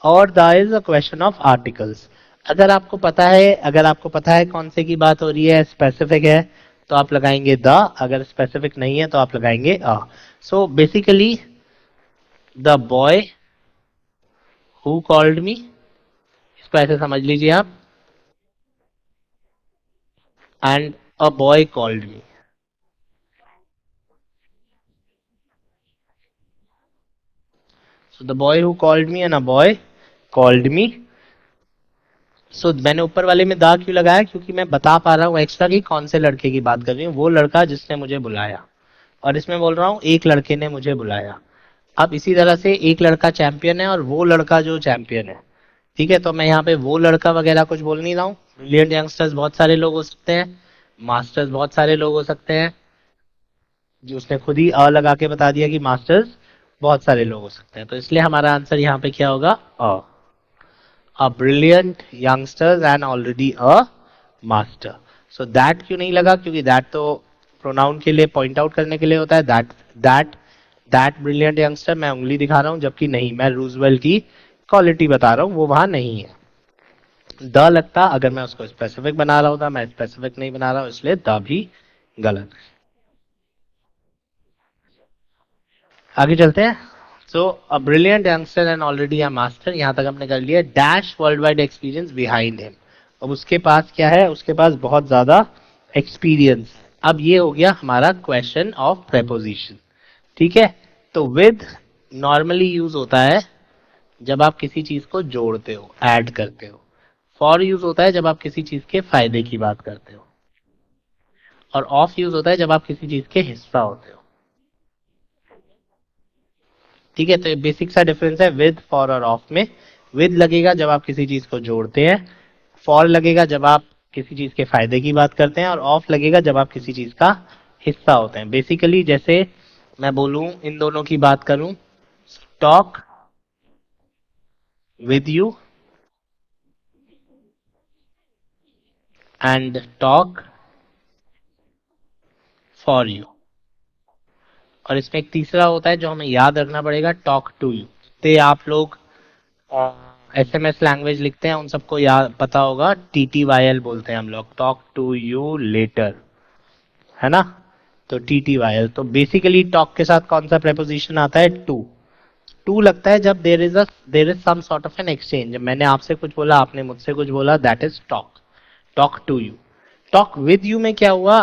और the is a question of articles. अगर आपको पता है कौन से की बात हो रही है, स्पेसिफिक है, तो आप लगाएंगे द, अगर स्पेसिफिक नहीं है तो आप लगाएंगे a. So basically the boy who called me, इसको ऐसे समझ लीजिए आप, and a boy called me. So the boy who called me and a boy called me. So मैंने ऊपर वाले में दा क्यों लगाया, क्योंकि मैं बता पा रहा हूँ एक्स्ट्रा कि कौन से लड़के की बात कर रही हूँ, वो लड़का जिसने मुझे बुलाया। और इसमें बोल रहा हूँ एक लड़के ने मुझे बुलाया। अब इसी तरह से एक लड़का चैंपियन है और वो लड़का जो चैंपियन है, ठीक है, तो मैं यहाँ पे वो लड़का वगैरह कुछ बोल नहीं रहा हूँ। ब्रिलियंट यंगस्टर्स बहुत सारे लोग हो सकते हैं, मास्टर्स बहुत सारे लोग हो सकते हैं, जो उसने खुद ही अ लगा के बता दिया कि मास्टर्स बहुत सारे लोग हो सकते हैं, तो इसलिए हमारा आंसर यहाँ पे क्या होगा, a brilliant youngsters and already a master. So that क्यों नहीं लगा, क्योंकि दैट तो प्रोनाउन के लिए पॉइंट आउट करने के लिए होता है, दैट दैट ब्रिलियंट यंगस्टर मैं उंगली दिखा रहा हूं, जबकि नहीं, मैं रूजवेल्ट की क्वालिटी बता रहा हूं, वो वहां नहीं है। द लगता अगर मैं उसको स्पेसिफिक बना रहा होता, मैं स्पेसिफिक नहीं बना रहा हूं, इसलिए द भी गलत। आगे चलते हैं। So a brilliant youngster and already a master, यहां तक हमने कर लिया। Dash world wide experience behind him, अब उसके पास क्या है, उसके पास बहुत ज्यादा एक्सपीरियंस। अब ये हो गया हमारा क्वेश्चन ऑफ प्रेपोजिशन, ठीक है। तो विद नॉर्मली यूज होता है जब आप किसी चीज को जोड़ते हो, ऐड करते हो। फॉर यूज होता है जब आप किसी चीज के फायदे की बात करते हो। और ऑफ यूज होता है जब आप किसी चीज के हिस्सा होते हो, ठीक है। तो ये बेसिक सा डिफरेंस है विद, फॉर और ऑफ में। विद लगेगा जब आप किसी चीज को जोड़ते हैं, फॉर लगेगा जब आप किसी चीज के फायदे की बात करते हैं, और ऑफ लगेगा जब आप किसी चीज का हिस्सा होते हैं। बेसिकली जैसे मैं बोलूं, इन दोनों की बात करूं, talk with you and talk for you. और इसमें एक तीसरा होता है जो हमें याद रखना पड़ेगा, टॉक टू यू। ते आप लोग एसएमएस लैंग्वेज लिखते हैं, उन सबको याद पता होगा, टीटीवाईएल बोलते हैं हम लोग, टॉक टू यू लेटर, है ना। तो टीटीवाईएल, तो बेसिकली टॉक के साथ कौन सा प्रेपोजिशन आता है, टू। टू लगता है जब there is some sort of an exchange, जब मैंने आपसे कुछ बोला, आपने मुझसे कुछ बोला, that is talk, talk to you. Talk with you में क्या हुआ,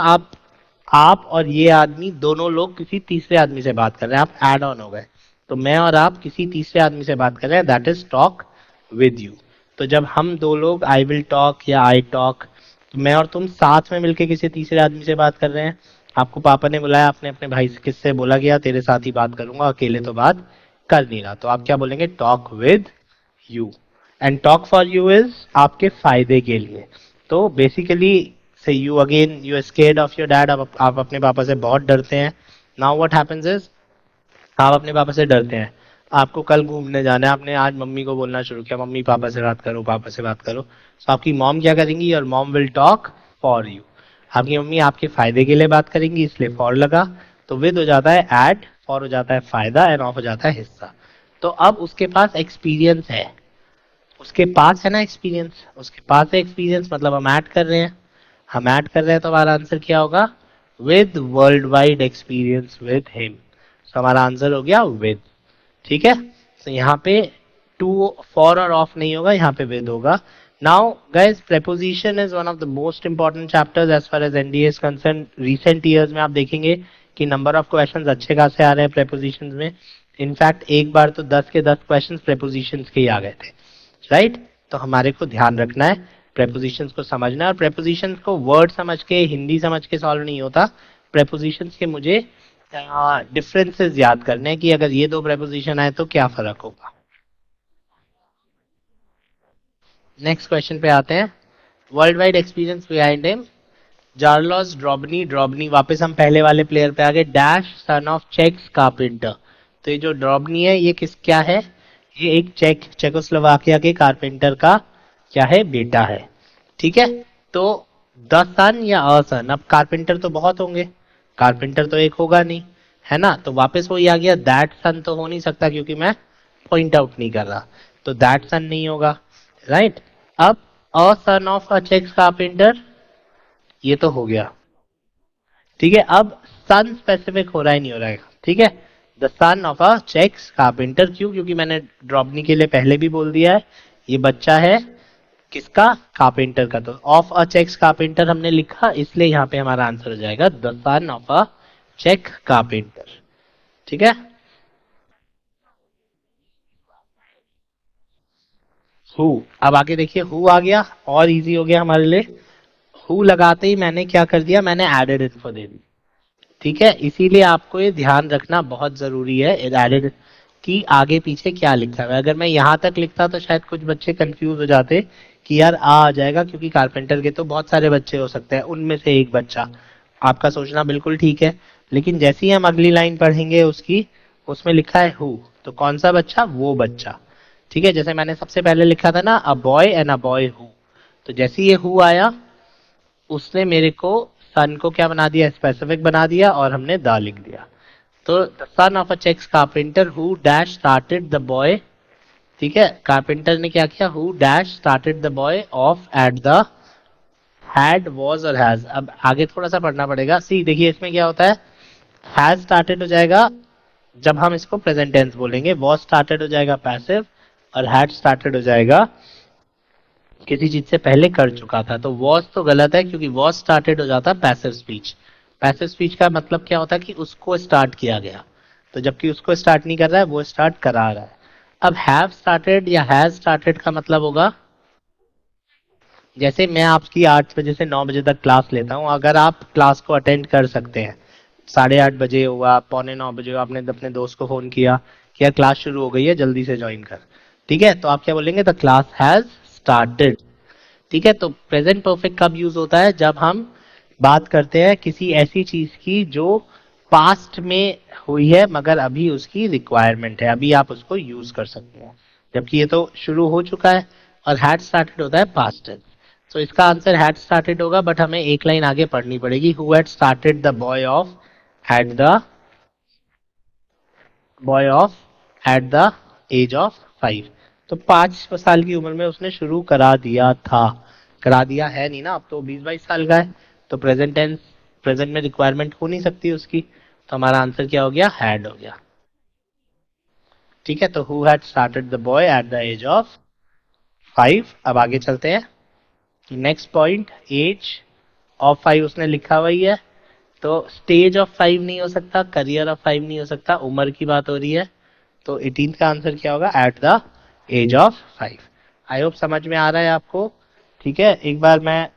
आप और ये आदमी दोनों लोग किसी तीसरे आदमी से बात कर रहे हैं, आप एड ऑन हो गए। तो मैं और आप किसी तीसरे आदमी से बात कर रहे हैं, that is talk with you. तो जब हम दो लोग आई विल टॉक या आई टॉक, तो मैं और तुम साथ में मिलके किसी तीसरे आदमी से बात कर रहे हैं। आपको पापा ने बुलाया, आपने अपने भाई से किससे बोला गया, तेरे साथ ही बात करूंगा, अकेले तो बात कर नहीं रहा, तो आप क्या बोलेंगे, talk with you. And talk for you is आपके फायदे के लिए। तो बेसिकली से you again you scared of your dad, आप अपने पापा से बहुत डरते हैं। नाउ व्हाट हैपेंस इज, आप अपने पापा से डरते हैं, आपको कल घूमने जाना है, आपने आज मम्मी को बोलना शुरू किया, मम्मी पापा से बात करो, पापा से बात करो। तो आपकी मॉम क्या करेंगी, your mom will talk for you. आपकी मम्मी आपके फायदे के लिए बात करेंगी, इसलिए फॉर लगा। तो विद हो जाता है एड, फॉर हो जाता है फायदा, एंड ऑफ हो जाता है हिस्सा। तो अब उसके पास एक्सपीरियंस है, उसके पास है ना एक्सपीरियंस, उसके पास है एक्सपीरियंस, मतलब हम ऐड कर रहे हैं, हम ऐड कर रहे हैं, तो हमारा आंसर क्या होगा, with world wide experience with him. तो हमारा आंसर हो गया विद, ठीक है। तो यहाँ पे टू, फॉर और ऑफ नहीं होगा, यहाँ पे विद होगा। Now guys, preposition is one of the most important chapters as far as NDA is concern. Recent years में आप देखेंगे कि नंबर ऑफ क्वेश्चंस अच्छे खासे आ रहे हैं prepositions में। इनफैक्ट एक बार तो 10 के 10 क्वेश्चंस prepositions के ही आ गए थे, राइट। तो हमारे को ध्यान रखना है, prepositions को समझना है, और prepositions को वर्ड समझ के, हिंदी समझ के सॉल्व नहीं होता। prepositions के मुझे डिफरेंसेस याद करने हैं कि अगर ये दो preposition आए तो क्या फर्क होगा। नेक्स्ट क्वेश्चन पे आते हैं। World wide experience behind him, जार्लोस ड्रॉबनी, ड्रॉबनी वापस हम पहले वाले प्लेयर पे आ गए, dash son of Czechs carpenter. तो ये जो ड्रॉबनी है ये किस क्या है, ये एक चेकोस्लोवाकिया के कारपेंटर का क्या है, बेटा है, ठीक है। तो द सन या अ सन, अब कारपेंटर तो बहुत होंगे, कारपेंटर तो एक होगा नहीं, है ना। तो वापस वही आ गया, दैट सन तो हो नहीं सकता क्योंकि मैं पॉइंट आउट नहीं कर रहा, तो दैट सन नहीं होगा, राइट। अब a son of a checks carpenter, ये तो हो गया, ठीक है। अब सन स्पेसिफिक हो रहा है नहीं हो रहा है, ठीक है। The son of a checks carpenter, क्यों, क्योंकि मैंने ड्रॉबनी के लिए पहले भी बोल दिया है, ये बच्चा है किसका, कारपेंटर का। तो ऑफ अ चेक्स कारपेंटर हमने लिखा, इसलिए यहाँ पे हमारा आंसर हो जाएगा द सन ऑफ अ चेक कारपेंटर, ठीक है। हु, अब आगे देखिए, हु आ गया, और इजी हो गया हमारे लिए। हु लगाते ही मैंने क्या कर दिया, मैंने एडेड इन्फो दे दी, ठीक है, इसीलिए आपको ये ध्यान रखना बहुत जरूरी है एडेड कि आगे पीछे क्या लिखा हुआ है। अगर मैं यहाँ तक लिखता तो शायद कुछ बच्चे कंफ्यूज हो जाते कि यार आ जाएगा, क्योंकि कारपेंटर के तो बहुत सारे बच्चे हो सकते हैं, उनमें से एक बच्चा। आपका सोचना बिल्कुल ठीक है, लेकिन जैसे ही हम अगली लाइन पढ़ेंगे उसकी, उसमें लिखा है हु, तो कौन सा बच्चा? वो बच्चा। ठीक है, जैसे मैंने सबसे पहले लिखा था ना, a boy and a boy who, तो जैसे ये हु आया, उसने मेरे को सन को क्या बना दिया? स्पेसिफिक बना दिया, और हमने द लिख दिया। तो the son of a checks carpenter who dash started the boy, ठीक है, कारपेंटर ने क्या किया? Who dash started the boy of at the had was और हैज। अब आगे थोड़ा सा पढ़ना पड़ेगा। सी देखिए इसमें क्या होता है, हैज स्टार्टेड हो जाएगा जब हम इसको प्रेजेंट टेंस बोलेंगे, वॉज स्टार्टेड हो जाएगा पैसिव, और हैड स्टार्टेड हो जाएगा किसी चीज से पहले कर चुका था। तो वॉज तो गलत है, क्योंकि वॉज स्टार्टेड हो जाता पैसिव स्पीच। पैसिव स्पीच का मतलब क्या होता है कि उसको स्टार्ट किया गया, तो जबकि उसको स्टार्ट नहीं कर रहा है, वो स्टार्ट करा रहा है। अब हैव स्टार्टेड या हैज स्टार्टेड का मतलब होगा, जैसे मैं आपकी 8 बजे से 9 बजे तक क्लास लेता हूँ, अगर आप क्लास को अटेंड कर सकते हैं, 8:30 बजे हुआ, 8:45 बजे हुआ, आपने अपने दोस्त को फोन किया कि यार क्लास शुरू हो गई है, जल्दी से ज्वाइन कर, ठीक है, तो आप क्या बोलेंगे? The class has started. ठीक है, तो प्रेजेंट परफेक्ट कब यूज होता है? जब हम बात करते हैं किसी ऐसी चीज की जो पास्ट में हुई है मगर अभी उसकी रिक्वायरमेंट है, अभी आप उसको यूज कर सकते हैं, जबकि ये तो शुरू हो चुका है। और हैड स्टार्टेड होता है पास्ट टेंस, तो इसका आंसर हैड स्टार्टेड होगा, बट हमें एक लाइन आगे पढ़नी पड़ेगी। Who had started the boy of at the boy of at the age of 5, तो 5 साल की उम्र में उसने शुरू करा दिया था। करा दिया है नहीं ना, अब तो 20-22 साल का है, तो प्रेजेंट टेंस, प्रेजेंट में रिक्वायरमेंट हो नहीं सकती उसकी, तो हमारा आंसर क्या हो गया? हैड हो गया। ठीक है, तो who had started the boy at the age of 5। अब आगे चलते हैं, नेक्स्ट पॉइंट, एज ऑफ 5 उसने लिखा हुआ ही है, तो स्टेज ऑफ 5 नहीं हो सकता, करियर ऑफ 5 नहीं हो सकता, उम्र की बात हो रही है, तो 18 का आंसर क्या होगा? At the age of 5। I hope समझ में आ रहा है आपको। ठीक है, एक बार मैं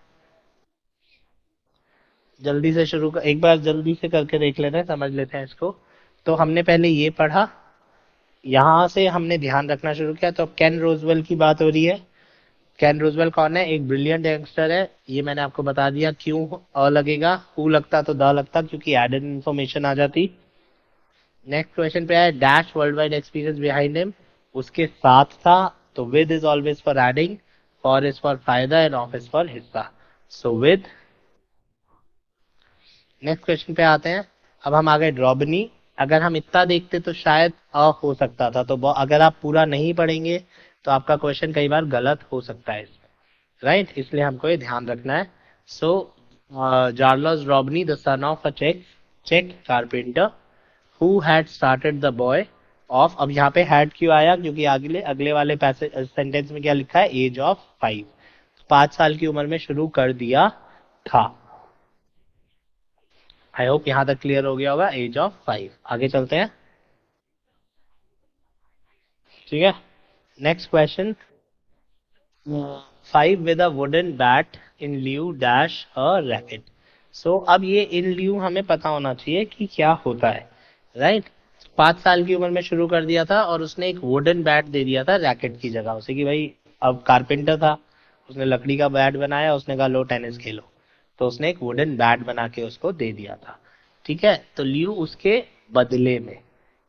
जल्दी से एक बार जल्दी से करके देख लेते हैं, समझ लेते हैं इसको। तो हमने पहले ये पढ़ा, यहां से हमने ध्यान रखना शुरू किया, तो अब कैन रोजवेल की बात हो रही है। कैन रोजवेल कौन है? एक ब्रिलियंट यंगस्टर है, ये मैंने आपको बता दिया। क्यों अ लगेगा? हु लगता तो द लगता, क्योंकि एडेड इंफॉर्मेशन आ जाती। नेक्स्ट क्वेश्चन पे है, dash world wide experience behind him, उसके साथ था, तो with is always for adding, for is for फायदा, एंड ऑफ इज फॉर हिस्सा, सो विद। नेक्स्ट क्वेश्चन पे आते हैं, अब हम आ गए ड्रॉबनी। अगर हम इतना देखते तो शायद अ हो सकता था, तो अगर आप पूरा नहीं पढ़ेंगे तो आपका क्वेश्चन कई बार गलत हो सकता है इसमें, राइट, इसलिए हमको ये ध्यान रखना है। So Charles Drobny the son of a चेक carpenter who had started the boy of, अब यहाँ पे हैड क्यों आया? क्योंकि अगले अगले वाले पैसे सेंटेंस में क्या लिखा है? एज ऑफ 5, 5 साल की उम्र में शुरू कर दिया था। आई होप यहाँ तक क्लियर हो गया होगा, एज ऑफ 5। आगे चलते हैं, ठीक है, next question, 5 with a wooden bat in lieu dash a racket. So अब ये इन ल्यू हमें पता होना चाहिए कि क्या होता है, राइट। 5 साल की उम्र में शुरू कर दिया था, और उसने एक वुडन बैट दे दिया था रैकेट की जगह उसे, कि भाई अब कारपेंटर था, उसने लकड़ी का बैट बनाया, उसने कहा लो टेनिस खेलो, तो उसने एक वुडन बैट बना के उसको दे दिया था। ठीक है, तो ल्यू उसके बदले में,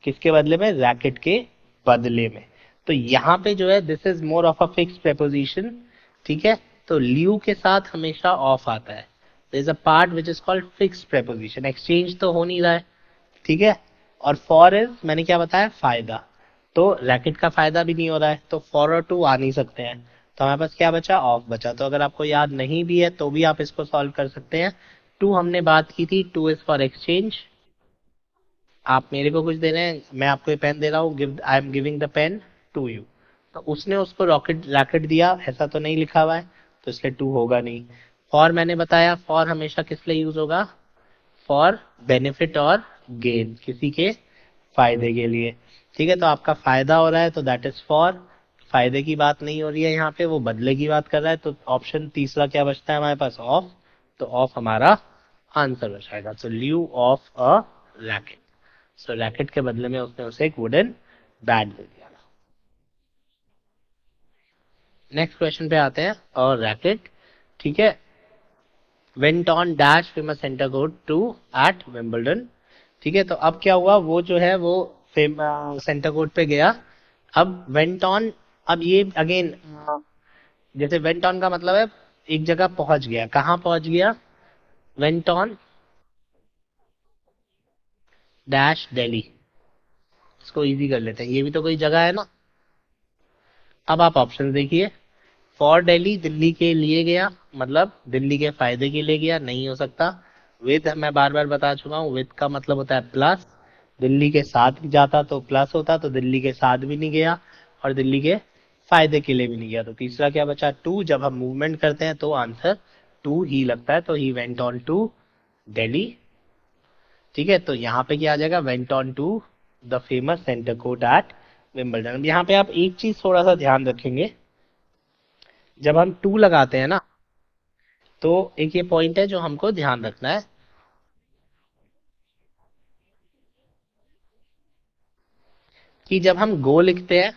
किसके बदले में? रैकेट के बदले में। तो यहाँ पे जो है this is more of a fix preposition, ठीक है, तो ल्यू के साथ हमेशा ऑफ आता है, there is a part which is called fix preposition, exchange तो हो नहीं रहा है, ठीक है। और फॉर इज मैंने क्या बताया? फायदा, तो रैकेट का फायदा भी नहीं हो रहा है, तो फॉर और टू आ नहीं सकते हैं, तो हमारे पास क्या बचा? ऑफ बचा। तो अगर आपको याद नहीं भी है तो भी आप इसको सॉल्व कर सकते हैं। टू हमने बात की थी, टू इज फॉर एक्सचेंज, आप मेरे को कुछ दे रहे हैं, मैं आपको ये पेन दे रहा हूँ, give I am giving the pen to you, तो उसने उसको रॉकेट रैकेट दिया, ऐसा तो नहीं लिखा हुआ है, तो इसलिए टू होगा नहीं। फॉर मैंने बताया, फॉर हमेशा किस लिए यूज होगा? फॉर बेनिफिट और गेन, किसी के फायदे के लिए, ठीक है, तो आपका फायदा हो रहा है तो दैट इज फॉर, फायदे की बात नहीं हो रही है यहाँ पे, वो बदले की बात कर रहा है, तो ऑप्शन तीसरा क्या बचता है हमारे पास? ऑफ, तो ऑफ हमारा आंसर बचाएगा। So lieu of a racket. So racket के बदले में उसने उसे एक वुडन बैट दे दिया। नेक्स्ट क्वेश्चन पे आते हैं। और रैकेट, ठीक है, went on dash famous centre court to at Wimbledon. ठीक है, तो अब क्या हुआ, वो जो है वो सेंटर कोर्ट पे गया। अब वेंट ऑन, अब ये अगेन जैसे वेंट ऑन का मतलब है एक जगह पहुंच गया। कहाँ पहुंच गया? Went on dash Delhi. इसको इजी कर लेते हैं, ये भी तो कोई जगह है ना। अब आप ऑप्शन देखिए। फॉर दिल्ली, दिल्ली के लिए गया, मतलब दिल्ली के फायदे के लिए गया, नहीं हो सकता। विद, मैं बार बार बता चुका हूँ, विद का मतलब होता है प्लस। दिल्ली के साथ भी जाता तो प्लस होता, तो दिल्ली के साथ भी नहीं गया और दिल्ली के फायदे के लिए भी नहीं गया। तो तीसरा क्या बचा? टू। जब हम मूवमेंट करते हैं तो आंसर टू ही लगता है, तो he went on to Delhi. ठीक है, तो यहाँ पे क्या आ जाएगा? Went on to the famous centre court at Wimbledon. यहाँ पे आप एक चीज थोड़ा सा ध्यान रखेंगे, जब हम टू लगाते हैं ना, तो एक ये पॉइंट है जो हमको ध्यान रखना है कि जब हम गो लिखते हैं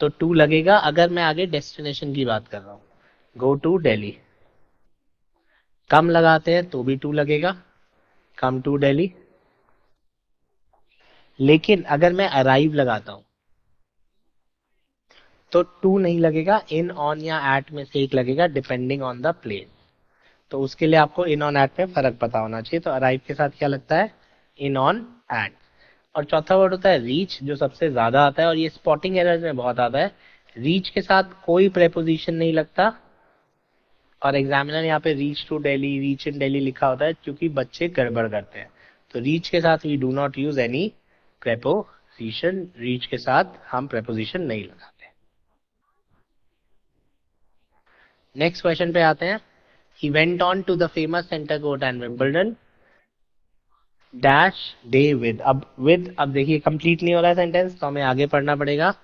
तो टू लगेगा, अगर मैं आगे डेस्टिनेशन की बात कर रहा हूँ, गो टू दिल्ली। कम लगाते हैं तो भी टू लगेगा, कम टू दिल्ली। लेकिन अगर मैं अराइव लगाता हूँ तो टू नहीं लगेगा, इन ऑन या एट में से एक लगेगा, डिपेंडिंग ऑन द प्लेस। तो उसके लिए आपको इन ऑन एट में फर्क पता होना चाहिए। तो अराइव के साथ क्या लगता है? In on at. और चौथा वर्ड होता है रीच, जो सबसे ज्यादा आता है और ये स्पॉटिंग एरर्स में बहुत आता है। रीच के साथ कोई प्रेपोजिशन नहीं लगता, और एग्जामिनर यहाँ पे reach to Delhi, reach in Delhi लिखा होता है क्योंकि बच्चे गड़बड़ करते हैं। तो रीच के साथ we do not use any preposition, reach के साथ हम प्रेपोजिशन नहीं लगाते। नेक्स्ट क्वेश्चन पे आते हैं। He went on to the famous centre court and Wimbledon dash day with. अब विद, अब देखिए कंप्लीट नहीं हो रहा है सेंटेंस, तो हमें आगे पढ़ना पड़ेगा।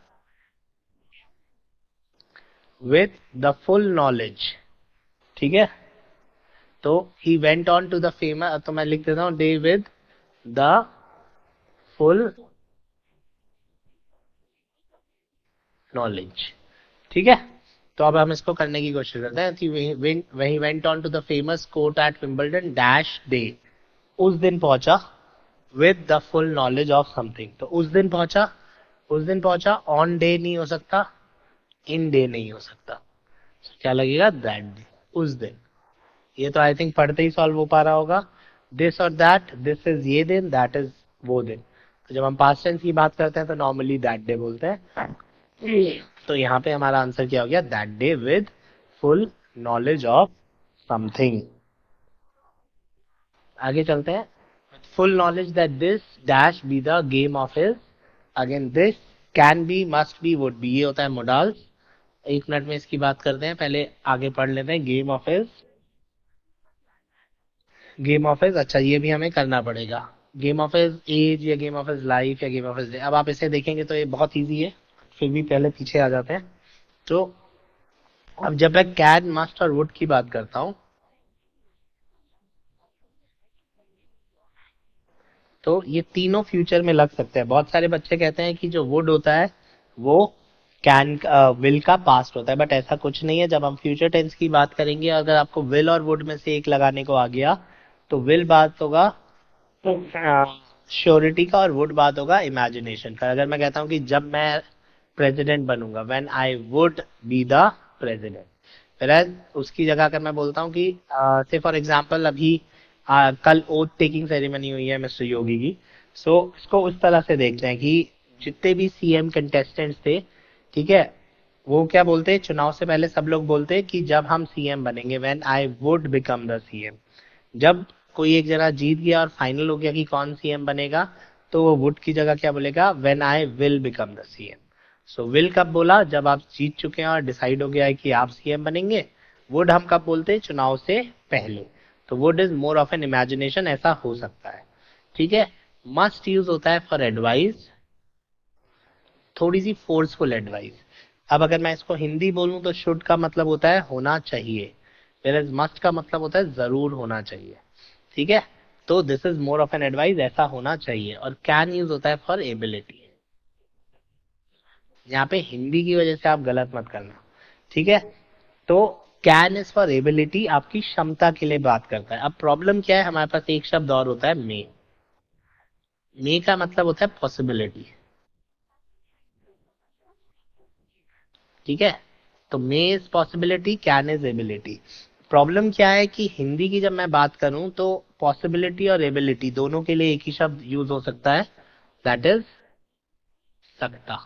विद द फुल नॉलेज, ठीक है, तो he went on to the famous, तो मैं लिख देता हूँ day with the full knowledge. ठीक है, तो अब हम इसको करने की कोशिश करते हैं कि वही went on to the famous court at Wimbledon dash day. उस दिन पहुंचा with the full knowledge of something. तो उस दिन पहुंचा, उस दिन पहुंचा, ऑन डे नहीं हो सकता, इन डे नहीं हो सकता। So, क्या लगेगा? दैट डे, उस दिन। ये तो आई थिंक पढ़ते ही सॉल्व हो पा रहा होगा। दिस और दैट, दिस इज ये दिन, दैट इज वो दिन। तो जब हम पास्ट टेंस की बात करते हैं तो नॉर्मली दैट डे बोलते हैं। तो यहाँ पे हमारा आंसर क्या हो गया? That day with full knowledge of something. आगे चलते हैं। Full knowledge that this dash be the game of his. Again this can be, must be, would be, ये होता है मोडाल्स। एक मिनट में इसकी बात करते हैं, पहले आगे पढ़ लेते हैं। Game of his, game of his, अच्छा ये भी हमें करना पड़ेगा। गेम ऑफ हिज एज या गेम ऑफ हिज लाइफ या गेम ऑफ हिज डे। अब आप इसे देखेंगे तो ये बहुत इजी है, फिर भी पहले पीछे आ जाते हैं। तो अब जब मैं कैन, मस्ट और वुड की बात करता हूँ, तो ये तीनों फ्यूचर में लग सकते हैं। बहुत सारे बच्चे कहते हैं कि जो वुड होता है वो कैन, विल का पास्ट होता है, बट ऐसा कुछ नहीं है। जब हम फ्यूचर टेंस की बात करेंगे, अगर आपको विल और वुड में से एक लगाने को आ गया, तो विल बात होगा श्योरिटी का और वुड बात होगा इमेजिनेशन का। अगर मैं कहता हूँ कि जब मैं प्रेसिडेंट बनूंगा, when I would be the president, फिर उसकी जगह अगर मैं बोलता हूँ कि से फॉर एग्जांपल अभी कल ओथ टेकिंग सेरेमनी हुई है मिस्टर योगी की। सो इसको उस तरह से देखते हैं कि जितने भी सीएम कंटेस्टेंट्स थे, ठीक है, वो क्या बोलते हैं चुनाव से पहले? सब लोग बोलते हैं कि जब हम सीएम बनेंगे, when I would become the CM. जब कोई एक जना जीत गया और फाइनल हो गया कि कौन सीएम बनेगा, तो वो वुड की जगह क्या बोलेगा? When I will become the CM. So will कब बोला? जब आप जीत चुके हैं और डिसाइड हो गया है कि आप सीएम बनेंगे। वुड हम कब बोलते हैं? चुनाव से पहले। तो would is more of N imagination, ऐसा हो सकता है। ठीक है। मस्ट यूज होता है फॉर एडवाइस, थोड़ी सी फोर्सफुल एडवाइस। अब अगर मैं इसको हिंदी बोलूं तो शुड का मतलब होता है होना चाहिए। whereas must का मतलब होता है जरूर होना चाहिए, ठीक है। तो this is more of an advice, ऐसा होना चाहिए। और कैन यूज होता है फॉर एबिलिटी। यहाँ पे हिंदी की वजह से आप गलत मत करना, ठीक है। तो कैन इज फॉर एबिलिटी, आपकी क्षमता के लिए बात करता है। अब प्रॉब्लम क्या है, हमारे पास एक शब्द और होता है मे। मे का मतलब होता है पॉसिबिलिटी, ठीक है। तो may is possibility, can is ability. Problem क्या है कि हिंदी की जब मैं बात करूं तो पॉसिबिलिटी और एबिलिटी दोनों के लिए एक ही शब्द यूज हो सकता है, दैट इज सकता,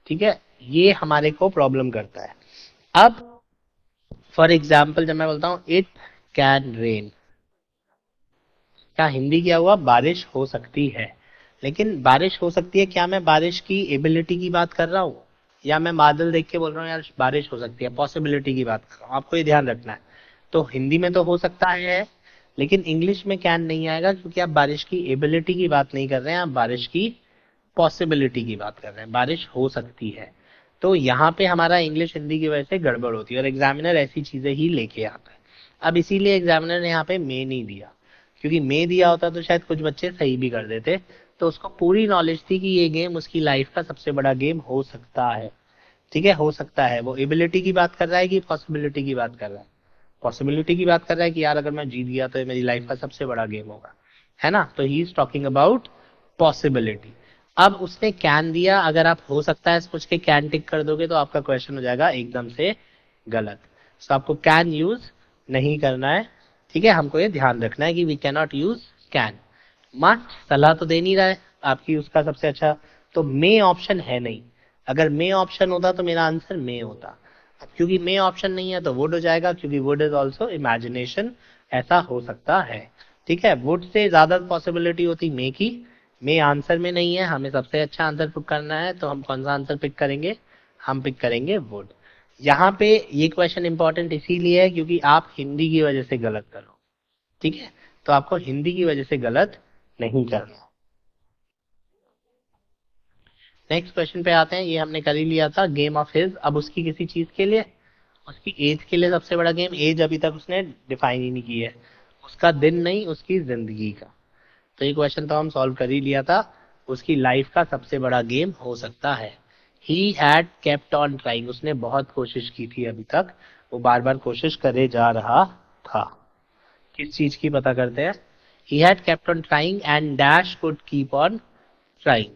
ठीक है। ये हमारे को प्रॉब्लम करता है। अब फॉर एग्जाम्पल जब मैं बोलता हूं इट कैन रेन, क्या हिंदी क्या हुआ, बारिश हो सकती है। लेकिन बारिश हो सकती है, क्या मैं बारिश की एबिलिटी की बात कर रहा हूँ, या मैं बादल देख के बोल रहा हूँ यार बारिश हो सकती है, पॉसिबिलिटी की बात कर रहा हूँ। आपको ये ध्यान रखना है। तो हिंदी में तो हो सकता है, लेकिन इंग्लिश में कैन नहीं आएगा, क्योंकि आप बारिश की एबिलिटी की बात नहीं कर रहे हैं, आप बारिश की पॉसिबिलिटी की बात कर रहे हैं, बारिश हो सकती है। तो यहाँ पे हमारा इंग्लिश हिंदी की वजह से गड़बड़ होती है, और एग्जामिनर ऐसी चीजें ही लेके आता है। अब इसीलिए एग्जामिनर ने यहाँ पे मे नहीं दिया, क्योंकि मे दिया होता तो शायद कुछ बच्चे सही भी कर देते। तो उसको पूरी नॉलेज थी कि ये गेम उसकी लाइफ का सबसे बड़ा गेम हो सकता है, ठीक है। हो सकता है, वो एबिलिटी की बात कर रहा है कि पॉसिबिलिटी की बात कर रहा है, पॉसिबिलिटी की बात कर रहा है कि यार अगर मैं जीत गया तो ये मेरी लाइफ का सबसे बड़ा गेम होगा, है ना। तो he is talking about possibility. अब उसने कैन दिया, अगर आप हो सकता है सोच के कैन टिक कर दोगे तो आपका क्वेश्चन हो जाएगा एकदम से गलत। तो आपको कैन यूज नहीं करना है, ठीक है। हमको ये ध्यान रखना है कि we can not use can. Must सलाह तो दे नहीं रहा है आपकी उसका सबसे अच्छा, तो मे ऑप्शन है नहीं। अगर मे ऑप्शन होता तो मेरा आंसर मे होता। अब क्योंकि मे ऑप्शन नहीं है तो वुड हो जाएगा, क्योंकि वुड इज ऑल्सो इमेजिनेशन, ऐसा हो सकता है, ठीक है। वुड से ज्यादा पॉसिबिलिटी होती मे की। मे आंसर में नहीं है, हमें सबसे अच्छा आंसर पिक करना है, तो हम कौन सा आंसर पिक करेंगे, हम पिक करेंगे वुड। यहाँ पे ये क्वेश्चन इंपॉर्टेंट इसीलिए है क्योंकि आप हिंदी की वजह से गलत करो, ठीक है। तो आपको हिंदी की वजह से गलत नहीं करना। नेक्स्ट क्वेश्चन पे आते हैं, ये हमने कर ही लिया था, गेम ऑफ हिज। अब उसकी किसी चीज के लिए, उसकी एज के लिए सबसे बड़ा गेम, एज अभी तक उसने डिफाइन ही नहीं की है, उसका दिन नहीं उसकी जिंदगी का। तो ये क्वेश्चन तो हम सॉल्व कर ही लिया था, उसकी लाइफ का सबसे बड़ा गेम हो सकता है। He had kept on trying, उसने बहुत कोशिश की थी अभी तक, वो बार बार कोशिश करे जा रहा था। किस चीज की पता करते हैं, he had kept on trying and dash could keep on trying,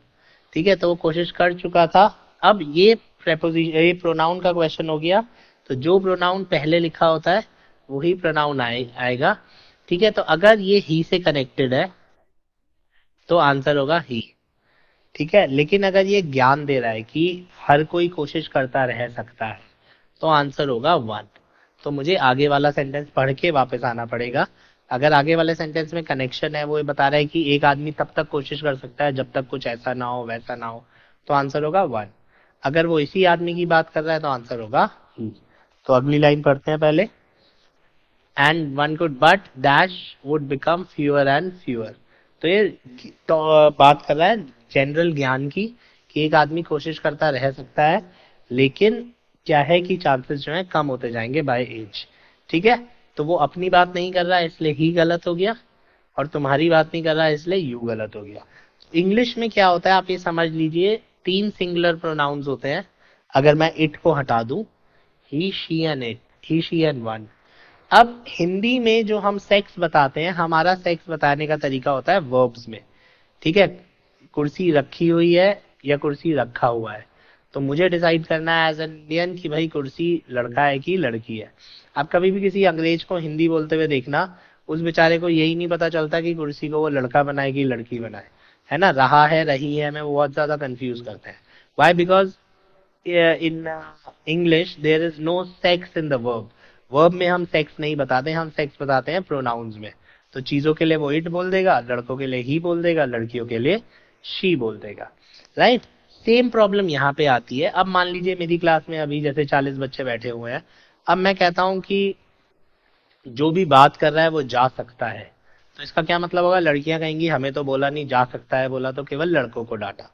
ठीक है। तो वो कोशिश कर चुका था। अब ये प्रेपोजिशन, ये प्रोनाउन का क्वेश्चन हो गया, तो जो प्रोनाउन पहले लिखा होता है वही प्रोनाउन आएगा, ठीक है। तो अगर ये ही से कनेक्टेड है तो आंसर होगा ही, ठीक है। लेकिन अगर ये ज्ञान दे रहा है कि हर कोई कोशिश करता रह सकता है तो आंसर होगा वन। तो मुझे आगे वाला सेंटेंस पढ़ के वापस आना पड़ेगा। अगर आगे वाले सेंटेंस में कनेक्शन है, वो ये बता रहा है कि एक आदमी तब तक कोशिश कर सकता है जब तक कुछ ऐसा ना हो वैसा ना हो, तो आंसर होगा वन। अगर वो इसी आदमी की बात कर रहा है तो आंसर होगा ही। तो अगली लाइन पढ़ते हैं पहले, and one could but dash would become fewer and fewer. तो ये तो बात कर रहा है जनरल ज्ञान की, कि एक आदमी कोशिश करता रह सकता है, लेकिन क्या है कि चांसेस जो है कम होते जाएंगे बाय एज, ठीक है। तो वो अपनी बात नहीं कर रहा है इसलिए ही गलत हो गया, और तुम्हारी बात नहीं कर रहा है इसलिए यू गलत हो गया। इंग्लिश में क्या होता है आप ये समझ लीजिए, तीन सिंगुलर प्रोनाउंस होते हैं। अगर मैं इट को हटा दूं, he she and it, he she and one. अब हिंदी में जो हम सेक्स बताते हैं, हमारा सेक्स बताने का तरीका होता है वर्ब्स में, ठीक है। कुर्सी रखी हुई है या कुर्सी रखा हुआ है, तो मुझे डिसाइड करना है एज एन इंडियन कि भाई कुर्सी लड़का है कि लड़की है। आप कभी भी किसी अंग्रेज को हिंदी बोलते हुए देखना, उस बेचारे को यही नहीं पता चलता कि कुर्सी को वो लड़का बनाए कि लड़की बनाए, है ना। रहा है रही है में वो बहुत ज्यादा कंफ्यूज करते हैं। Why, because in English there is no sex in the verb. Verb में हम सेक्स नहीं बताते, हम सेक्स बताते हैं प्रोनाउंस में। तो चीजों के लिए वो इट बोल देगा, लड़कों के लिए ही बोल देगा, लड़कियों के लिए शी बोल देगा, राइट। सेम प्रॉब्लम यहाँ पे आती है। अब मान लीजिए मेरी क्लास में अभी जैसे 40 बच्चे बैठे हुए हैं, अब मैं कहता हूँ कि जो भी बात कर रहा है वो जा सकता है, तो इसका क्या मतलब होगा, लड़कियां कहेंगी हमें तो बोला नहीं, जा सकता है बोला तो केवल लड़कों को डांटा।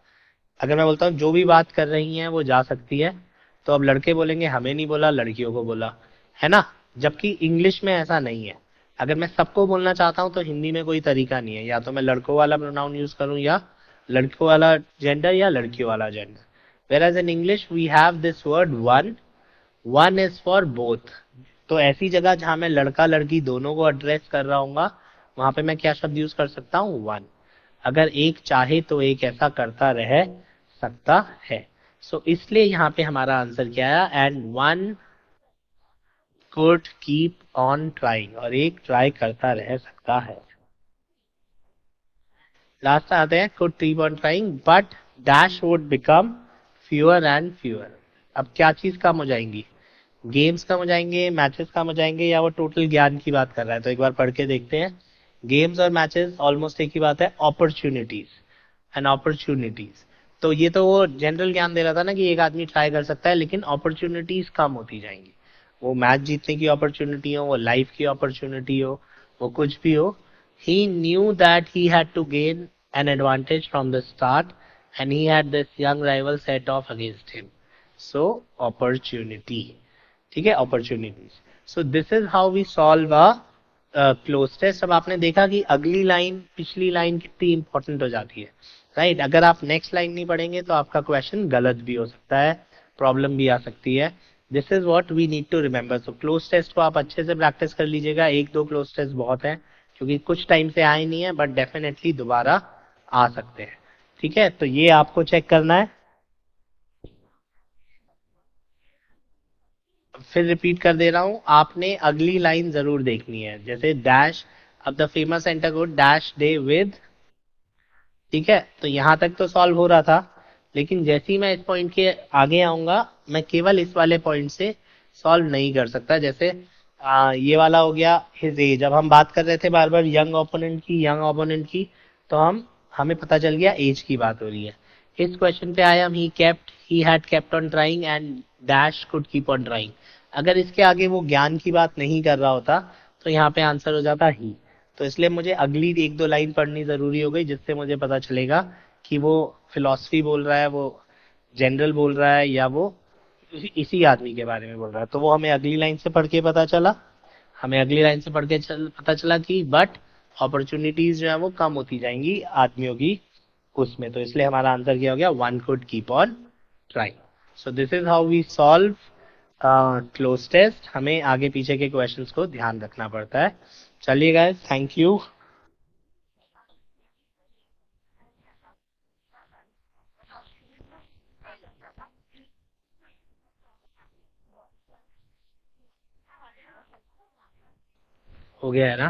अगर मैं बोलता हूँ जो भी बात कर रही हैं वो जा सकती है, तो अब लड़के बोलेंगे हमें नहीं बोला, लड़कियों को बोला, है ना। जबकि इंग्लिश में ऐसा नहीं है। अगर मैं सबको बोलना चाहता हूँ तो हिंदी में कोई तरीका नहीं है, या तो मैं लड़कों वाला प्रोनाउन यूज करूँ या लड़कों वाला जेंडर या लड़कियों वाला gender. Whereas in English we have this word one, one is for both. तो ऐसी जगह जहां मैं लड़का लड़की दोनों को एड्रेस कर रहा हूँ वहां पे मैं क्या शब्द यूज कर सकता हूँ, वन। अगर एक चाहे तो एक ऐसा करता रह सकता है। इसलिए यहाँ पे हमारा आंसर क्या आया, and one could keep on trying, और एक ट्राई करता रह सकता है। लास्ट आते हैं, could keep on trying but dash would become fewer and fewer. अब क्या चीज कम हो जाएंगी, गेम्स कम हो जाएंगे, मैचेस कम हो जाएंगे, या वो टोटल ज्ञान की बात कर रहा है? तो एक बार पढ़ के देखते हैं। गेम्स और मैचेस ऑलमोस्ट एक ही बात है, अपॉर्चुनिटीज एंड अपॉर्चुनिटीज। तो ये तो वो जनरल ज्ञान दे रहा था ना कि एक आदमी ट्राई कर सकता है, लेकिन अपॉर्चुनिटीज कम होती जाएंगी। वो मैच जीतने की अपॉर्चुनिटी हो, वो लाइफ की अपॉर्चुनिटी हो, वो कुछ भी हो। He knew that he had to gain an advantage from the start, and he had this young rival set off against him. So opportunity, ठीक है, opportunities. So this is how we solve a cloze test. अब आपने देखा कि अगली line पिछली line कितनी important हो जाती है, राइट? अगर आप नेक्स्ट लाइन नहीं पढ़ेंगे तो आपका क्वेश्चन गलत भी हो सकता है, प्रॉब्लम भी आ सकती है। This is what we need to remember. So cloze test को आप अच्छे से प्रैक्टिस कर लीजिएगा, एक दो क्लोज टेस्ट बहुत है, क्योंकि कुछ टाइम से आए नहीं है, बट डेफिनेटली दोबारा आ सकते हैं। ठीक है, तो ये आपको चेक करना है। फिर रिपीट कर दे रहा हूं, आपने अगली लाइन जरूर देखनी है, जैसे डैश, अब द फेमस सेंटर को डैश डे विद। ठीक है, तो यहां तक तो सॉल्व हो रहा था, लेकिन जैसे ही मैं इस पॉइंट के आगे आऊंगा, मैं केवल इस वाले पॉइंट से सॉल्व नहीं कर सकता। जैसे ये वाला हो गया हिज एज। अब हम बात कर रहे थे बार बार यंग ओपोनेंट की, तो हमें पता चल गया एज की बात हो रही है। इस क्वेश्चन पे आया, he had kept on trying and dash could keep on trying. अगर इसके आगे वो ज्ञान की बात नहीं कर रहा होता तो यहाँ पे आंसर हो जाता ही। तो इसलिए मुझे अगली एक दो लाइन पढ़नी जरूरी हो गई, जिससे मुझे पता चलेगा कि वो फिलॉसफी बोल रहा है, वो जनरल बोल रहा है, या वो इसी आदमी के बारे में बोल रहा है। तो वो हमें अगली लाइन से पढ़ के पता चला। हमें अगली लाइन से पढ़ के पता चला कि बट अपॉर्चुनिटीज जो है वो कम होती जाएंगी आदमियों की उसमें। तो इसलिए हमारा आंसर क्या हो गया, one could keep on trying. So this is how we solve cloze test. हमें आगे पीछे के क्वेश्चंस को ध्यान रखना पड़ता है। चलिए गाइस, थैंक यू। हो गया है ना?